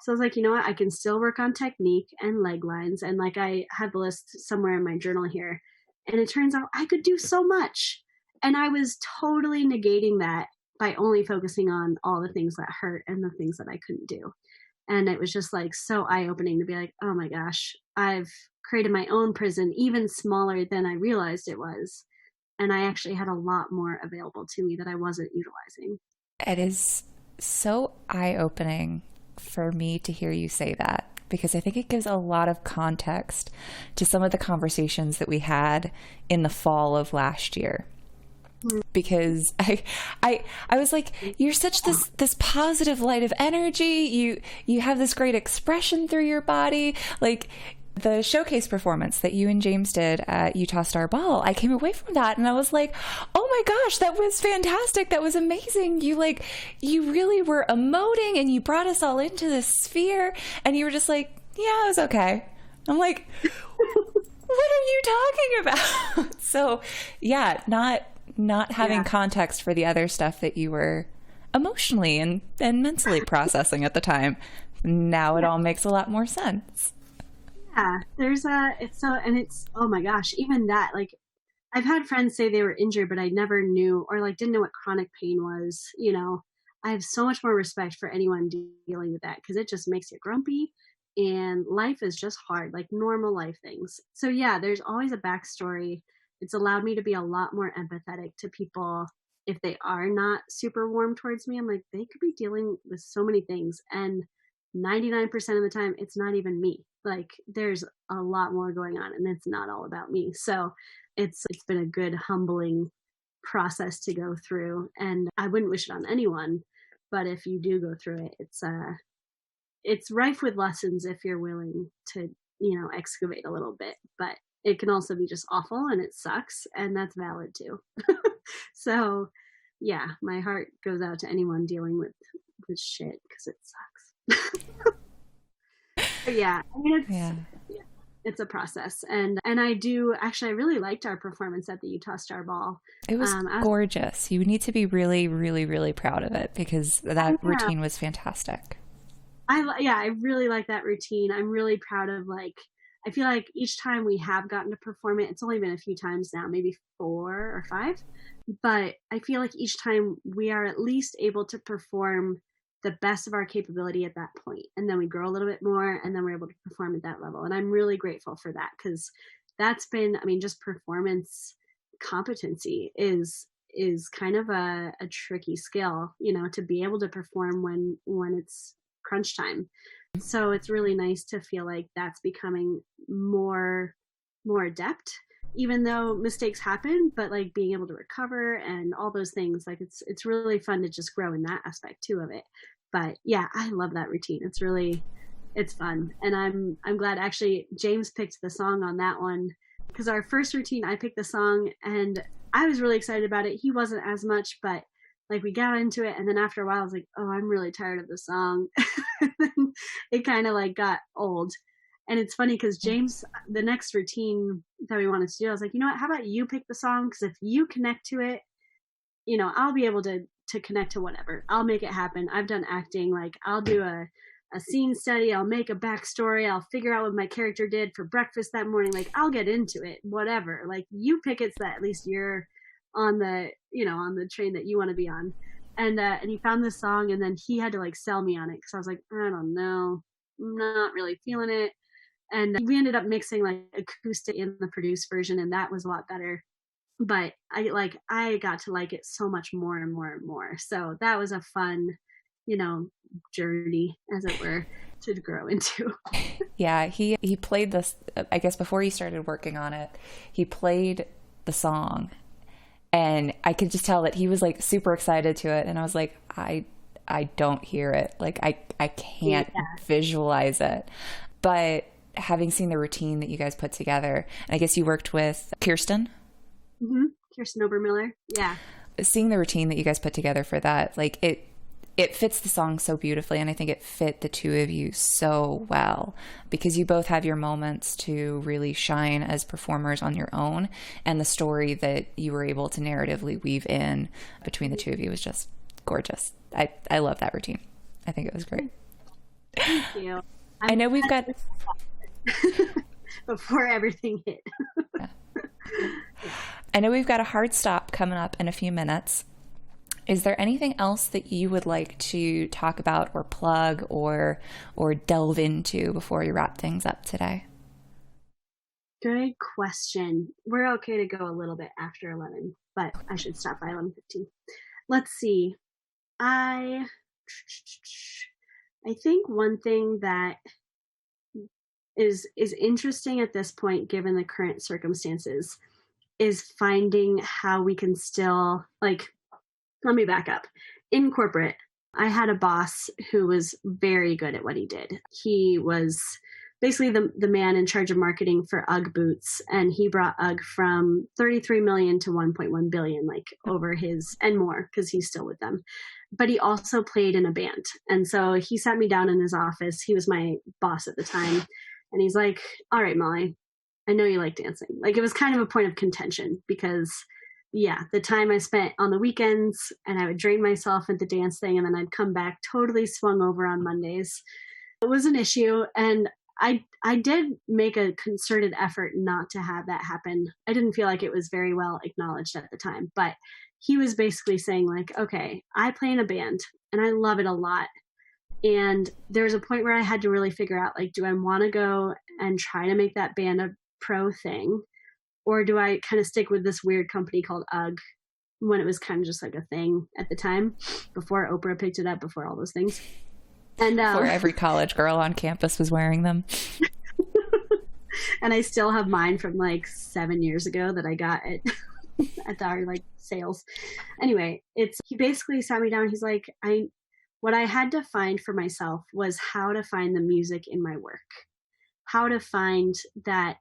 So I was like, you know what, I can still work on technique and leg lines, and like I had the list somewhere in my journal here, and it turns out I could do so much, and I was totally negating that by only focusing on all the things that hurt and the things that I couldn't do. And it was just like so eye-opening to be like, oh my gosh, I've created my own prison, even smaller than I realized it was. And I actually had a lot more available to me that I wasn't utilizing. It is so eye-opening for me to hear you say that. because I think it gives a lot of context to some of the conversations that we had in the fall of last year. Because I was like, you're such this positive light of energy. You have this great expression through your body. Like the showcase performance that you and James did at Utah Star Ball, I came away from that and I was like, oh my gosh, that was fantastic. That was amazing. You really were emoting and you brought us all into this sphere and you were just like, yeah, it was okay. I'm like, what are you talking about? So yeah, not having context for the other stuff that you were emotionally and mentally processing at the time. Now it all makes a lot more sense. Yeah, oh my gosh, even that, like, I've had friends say they were injured, but I never knew, or like didn't know what chronic pain was. I have so much more respect for anyone dealing with that because it just makes you grumpy and life is just hard, like normal life things. So yeah, there's always a backstory. It's allowed me to be a lot more empathetic to people if they are not super warm towards me. I'm like, they could be dealing with so many things. And 99% of the time, it's not even me. Like there's a lot more going on and it's not all about me. So it's been a good humbling process to go through, and I wouldn't wish it on anyone, but if you do go through it, it's rife with lessons if you're willing to, excavate a little bit. But it can also be just awful and it sucks, and that's valid too. So yeah, my heart goes out to anyone dealing with shit because it sucks. But yeah, I mean, it's a process, and I really liked our performance at the Utah Star Ball. It was gorgeous. You need to be really, really, really proud of it because that routine was fantastic. I really like that routine. I'm really proud of, like, I feel like each time we have gotten to perform it, it's only been a few times now, maybe 4 or 5, but I feel like each time we are at least able to perform the best of our capability at that point. And then we grow a little bit more and then we're able to perform at that level. And I'm really grateful for that because that's been, I mean, just performance competency is kind of a tricky skill, to be able to perform when it's crunch time. So it's really nice to feel like that's becoming more adept, even though mistakes happen, but like being able to recover and all those things, like it's really fun to just grow in that aspect too of it. But yeah, I love that routine. It's fun. And I'm glad actually James picked the song on that one, because our first routine, I picked the song and I was really excited about it. He wasn't as much, but like we got into it, and then after a while I was like, oh, I'm really tired of the song. And then it kind of like got old. And it's funny because James, the next routine that we wanted to do, I was like, you know what, how about you pick the song? Because if you connect to it, I'll be able to connect to whatever. I'll make it happen. I've done acting. Like I'll do a scene study. I'll make a backstory. I'll figure out what my character did for breakfast that morning. Like I'll get into it, whatever. Like you pick it so that at least you're on the, on the train that you want to be on. And he found this song, and then he had to like sell me on it because I was like, I don't know, I'm not really feeling it. And we ended up mixing like acoustic in the produced version, and that was a lot better. But I got to like it so much more and more and more. So that was a fun, journey, as it were, to grow into. Yeah, he played this, I guess before he started working on it, he played the song. And I could just tell that he was like super excited to it. And I was like, I don't hear it. Like I can't visualize it. But having seen the routine that you guys put together, and I guess you worked with Kirsten? Mm-hmm. Kirsten Obermiller. Yeah. Seeing the routine that you guys put together for that, like it fits the song so beautifully, and I think it fit the two of you so well because you both have your moments to really shine as performers on your own, and the story that you were able to narratively weave in between the two of you was just gorgeous. I love that routine. I think it was great. Thank you. I know we've got before everything hit. Yeah. I know we've got a hard stop coming up in a few minutes. Is there anything else that you would like to talk about or plug or delve into before we wrap things up today? Good question. We're okay to go a little bit after 11, but I should stop by 11:15. Let's see. I think one thing that is interesting at this point, given the current circumstances, is finding how we can still, like, let me back up. In corporate, I had a boss who was very good at what he did. He was basically the man in charge of marketing for UGG boots, and he brought UGG from 33 million to 1.1 billion, like over his, and more, because he's still with them. But he also played in a band. And so he sat me down in his office. He was my boss at the time. And he's like, all right, Molly, I know you like dancing. Like, it was kind of a point of contention because, yeah, the time I spent on the weekends, and I would drain myself at the dance thing, and then I'd come back totally swung over on Mondays. It was an issue, and I did make a concerted effort not to have that happen. I didn't feel like it was very well acknowledged at the time, but he was basically saying, like, okay, I play in a band and I love it a lot. And there's a point where I had to really figure out, like, do I want to go and try to make that band a pro thing? Or do I kind of stick with this weird company called UGG when it was kind of just like a thing at the time, before Oprah picked it up, before all those things? And before every college girl on campus was wearing them. And I still have mine from like 7 years ago that I got at our like sales. Anyway, he basically sat me down. He's like, what I had to find for myself was how to find the music in my work, how to find that,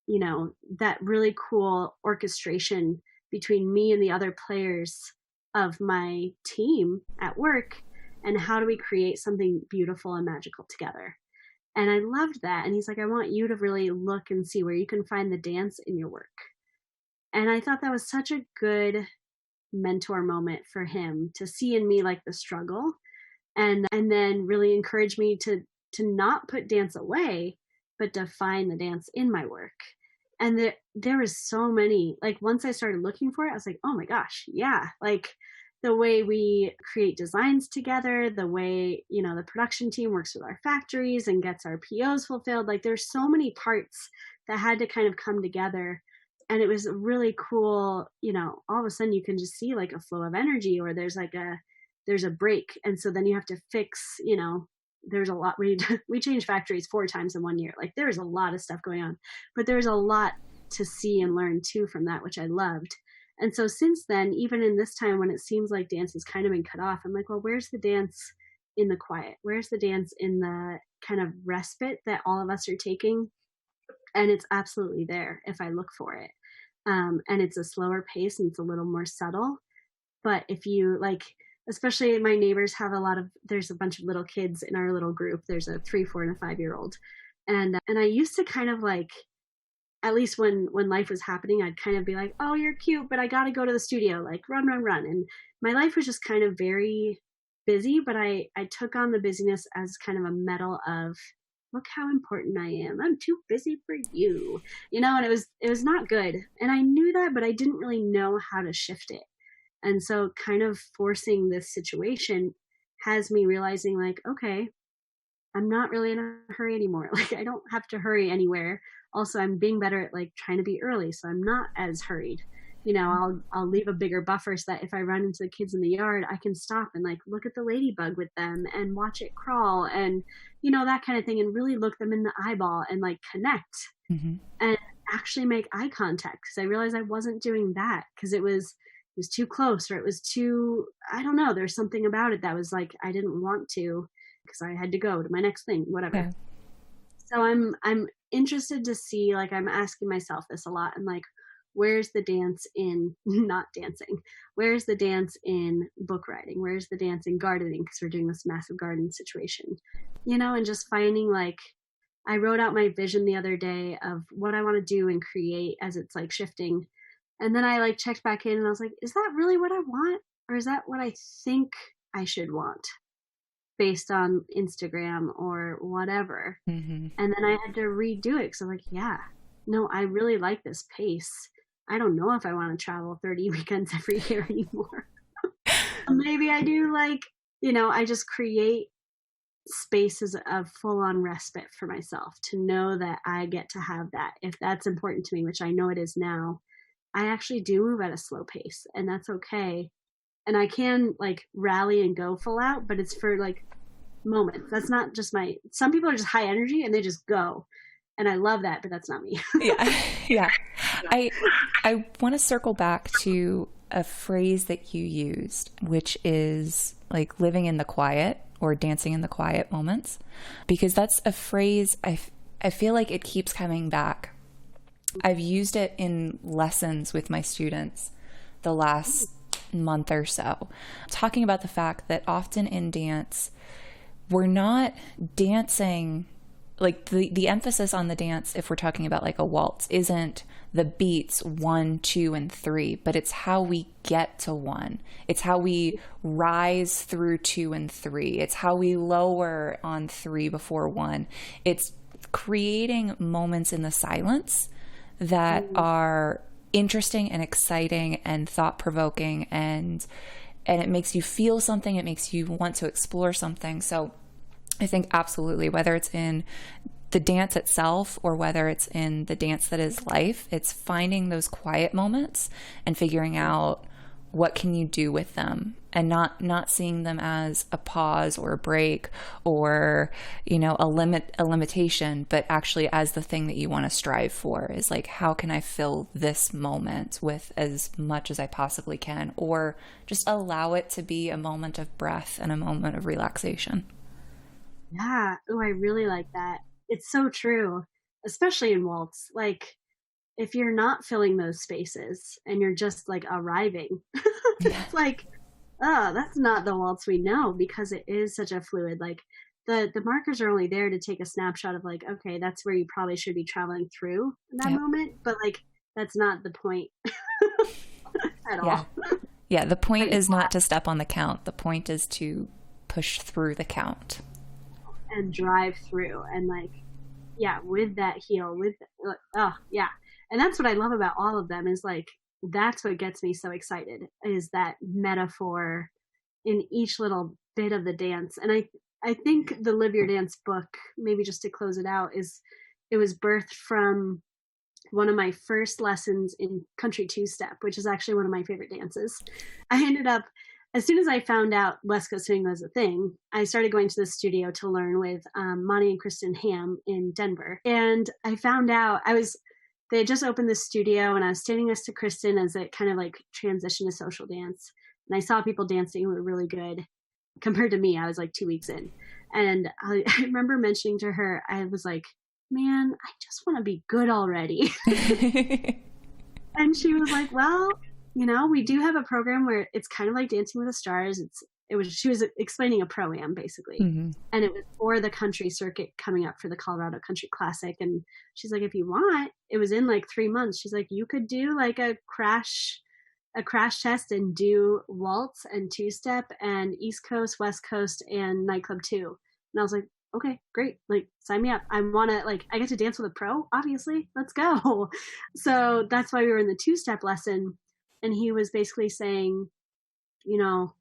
you know, that really cool orchestration between me and the other players of my team at work, and how do we create something beautiful and magical together. And I loved that. And he's like, I want you to really look and see where you can find the dance in your work. And I thought that was such a good mentor moment for him to see in me, like, the struggle, and then really encourage me to not put dance away, but to find the dance in my work. And there was so many, like, once I started looking for it, I was like, oh my gosh, yeah, like the way we create designs together, the way, you know, the production team works with our factories and gets our POs fulfilled. Like, there's so many parts that had to kind of come together. And it was really cool, you know, all of a sudden you can just see like a flow of energy, or there's a break. And so then you have to fix, you know, there's a lot. We changed factories 4 times in 1 year. Like, there's a lot of stuff going on, but there's a lot to see and learn too from that, which I loved. And so since then, even in this time when it seems like dance has kind of been cut off, I'm like, well, where's the dance in the quiet? Where's the dance in the kind of respite that all of us are taking? And it's absolutely there if I look for it. And it's a slower pace and it's a little more subtle. But if you like, especially my neighbors have there's a bunch of little kids in our little group. There's a 3, 4, and a 5-year-old. And I used to kind of like, at least when life was happening, I'd kind of be like, oh, you're cute, but I got to go to the studio, like run. And my life was just kind of very busy, but I took on the busyness as kind of a medal of, look how important I am. I'm too busy for you, you know, and it was not good. And I knew that, but I didn't really know how to shift it. And so kind of forcing this situation has me realizing, like, okay, I'm not really in a hurry anymore. Like, I don't have to hurry anywhere. Also, I'm being better at like trying to be early, so I'm not as hurried. You know, I'll leave a bigger buffer so that if I run into the kids in the yard, I can stop and like look at the ladybug with them and watch it crawl and, you know, that kind of thing, and really look them in the eyeball and like connect and actually make eye contact. Because I realized I wasn't doing that because it was too close, or it was too, I don't know, there's something about it that was like I didn't want to because I had to go to my next thing, whatever. Yeah. So I'm interested to see, like, I'm asking myself this a lot. I'm like, where's the dance in not dancing? Where's the dance in book writing? Where's the dance in gardening? Because we're doing this massive garden situation, you know, and just finding, like, I wrote out my vision the other day of what I want to do and create as it's like shifting. And then I like checked back in and I was like, is that really what I want? Or is that what I think I should want based on Instagram or whatever? And then I had to redo it because I'm like, yeah, no, I really like this pace. I don't know if I want to travel 30 weekends every year anymore. Maybe I do, like, you know, I just create spaces of full-on respite for myself to know that I get to have that. If that's important to me, which I know it is now, I actually do move at a slow pace, and that's okay. And I can like rally and go full out, but it's for like moments. That's not just some people are just high energy and they just go. And I love that, but that's not me. Yeah. Yeah. I want to circle back to a phrase that you used, which is like living in the quiet or dancing in the quiet moments, because that's a phrase I feel like it keeps coming back. I've used it in lessons with my students the last month or so, talking about the fact that often in dance, we're not dancing, like the emphasis on the dance, if we're talking about like a waltz, isn't the beats 1, 2, and 3, but it's how we get to 1. It's how we rise through 2 and 3. It's how we lower on 3 before 1. It's creating moments in the silence that are interesting and exciting and thought-provoking, and it makes you feel something. It makes you want to explore something. So I think absolutely, whether it's in the dance itself or whether it's in the dance that is life, it's finding those quiet moments and figuring out what can you do with them, and not seeing them as a pause or a break or, you know, a limitation, but actually as the thing that you want to strive for, is like, how can I fill this moment with as much as I possibly can, or just allow it to be a moment of breath and a moment of relaxation. Yeah. Oh, I really like that. It's so true, especially in waltz. Like, if you're not filling those spaces and you're just like arriving, Yeah. it's like, oh, that's not the waltz we know, because it is such a fluid, like the markers are only there to take a snapshot of like, okay, that's where you probably should be traveling through in that Yep. moment. But like, that's not the point at Yeah. all. Yeah. The point Right. is not to step on the count. The point is to push through the count. And drive through and like, yeah, with that heel, with, oh, yeah. And that's what I love about all of them, is like, that's what gets me so excited, is that metaphor in each little bit of the dance. And I think the Live Your Dance book, maybe just to close it out, is it was birthed from one of my first lessons in country two-step, which is actually one of my favorite dances. I ended up, as soon as I found out West Coast swing was a thing, I started going to the studio to learn with Monty and Kristen Ham in Denver. And I found out they had just opened this studio, and I was standing next to Kristen as it kind of like transitioned to social dance. And I saw people dancing who were really good compared to me. I was like 2 weeks in. And I remember mentioning to her, I was like, man, I just want to be good already. And she was like, well, you know, we do have a program where it's kind of like Dancing with the Stars. She was explaining a pro-am basically. Mm-hmm. And it was for the country circuit coming up for the Colorado Country Classic. And she's like, if you want, it was in like 3 months. She's like, you could do like a crash test and do waltz and two-step and East Coast, West Coast, and nightclub too. And I was like, okay, great. Like, sign me up. I want to, like, I get to dance with a pro, obviously. Let's go. So that's why we were in the two-step lesson. And he was basically saying, you know,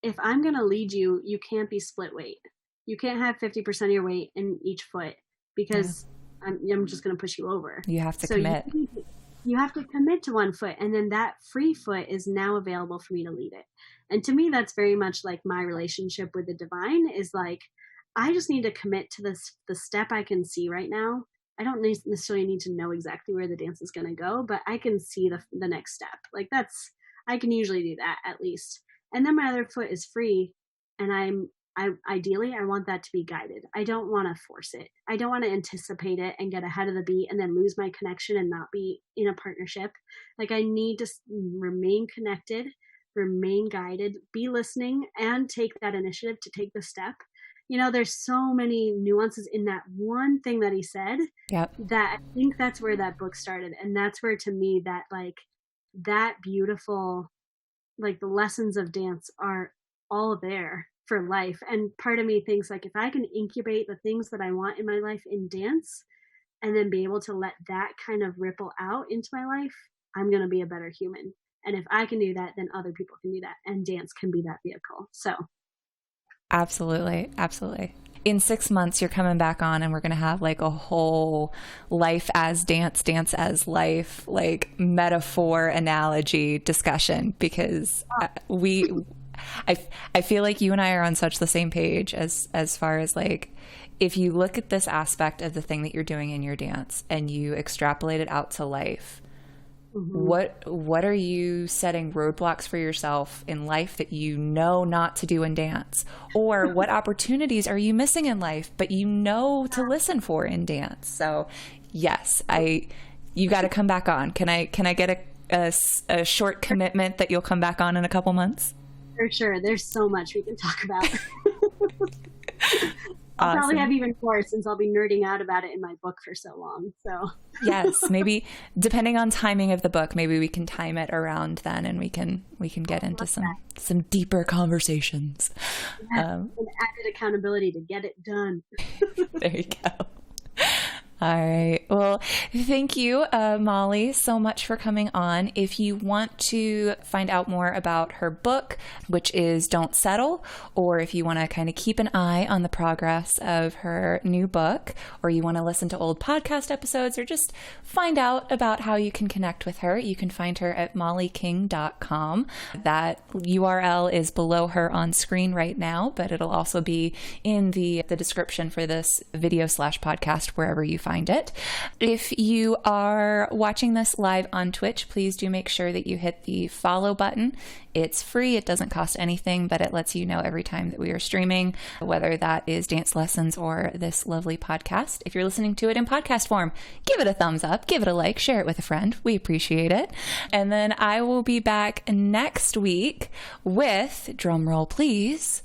if I'm going to lead you, you can't be split weight. You can't have 50% of your weight in each foot, because I'm just going to push you over. You have to commit. You have to commit to one foot, and then that free foot is now available for me to lead it. And to me, that's very much like my relationship with the divine, is like, I just need to commit to the step I can see right now. I don't necessarily need to know exactly where the dance is going to go, but I can see the next step. Like, I can usually do that at least. And then my other foot is free, and ideally I want that to be guided. I don't want to force it. I don't want to anticipate it and get ahead of the beat and then lose my connection and not be in a partnership. Like, I need to remain connected, remain guided, be listening, and take that initiative to take the step. You know, there's so many nuances in that one thing that he said. Yep. That I think that's where that book started. And that's where, to me, that like that beautiful, like the lessons of dance are all there for life. And part of me thinks like, if I can incubate the things that I want in my life in dance and then be able to let that kind of ripple out into my life, I'm going to be a better human. And if I can do that, then other people can do that. And dance can be that vehicle. So. Absolutely. Absolutely. In 6 months, you're coming back on, and we're going to have like a whole life as dance, dance as life, like metaphor analogy discussion, because I, I feel like you and I are on such the same page as far as like, if you look at this aspect of the thing that you're doing in your dance and you extrapolate it out to life, what are you setting roadblocks for yourself in life that you know not to do in dance? Or what opportunities are you missing in life, but you know to listen for in dance? So yes, you got to come back on. Can I get a short commitment that you'll come back on in a couple months? For sure. There's so much we can talk about. I'll Awesome. probably have even more since I'll be nerding out about it in my book for so long. So Yes, maybe depending on timing of the book, maybe we can time it around then, and we can get into some deeper conversations. An added accountability to get it done. There you go. All right. Well, thank you, Molly, so much for coming on. If you want to find out more about her book, which is Don't Settle, or if you want to kind of keep an eye on the progress of her new book, or you want to listen to old podcast episodes, or just find out about how you can connect with her, you can find her at mollyking.com. That URL is below her on screen right now, but it'll also be in the description for this video/podcast, wherever you find it. If you are watching this live on Twitch, please do make sure that you hit the follow button. It's free. It doesn't cost anything, but it lets you know every time that we are streaming, whether that is dance lessons or this lovely podcast. If you're listening to it in podcast form, give it a thumbs up, give it a like, share it with a friend. We appreciate it. And then I will be back next week with, drumroll please,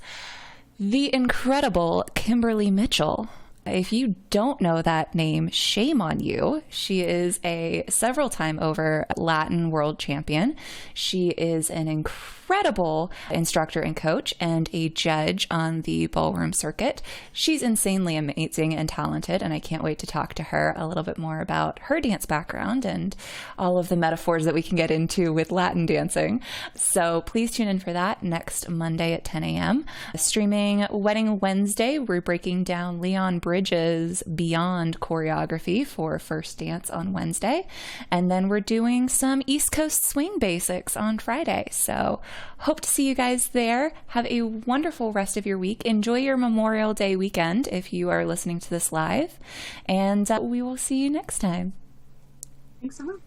the incredible Kimberly Mitchell. If you don't know that name, shame on you. She is a several-time over Latin world champion. She is an incredible instructor and coach and a judge on the ballroom circuit. She's insanely amazing and talented, and I can't wait to talk to her a little bit more about her dance background and all of the metaphors that we can get into with Latin dancing. So please tune in for that next Monday at 10 a.m. Streaming Wedding Wednesday, we're breaking down Leon Bridges' Beyond choreography for First Dance on Wednesday. And then we're doing some East Coast swing basics on Friday. So hope to see you guys there. Have a wonderful rest of your week. Enjoy your Memorial Day weekend if you are listening to this live. And we will see you next time. Thanks so much.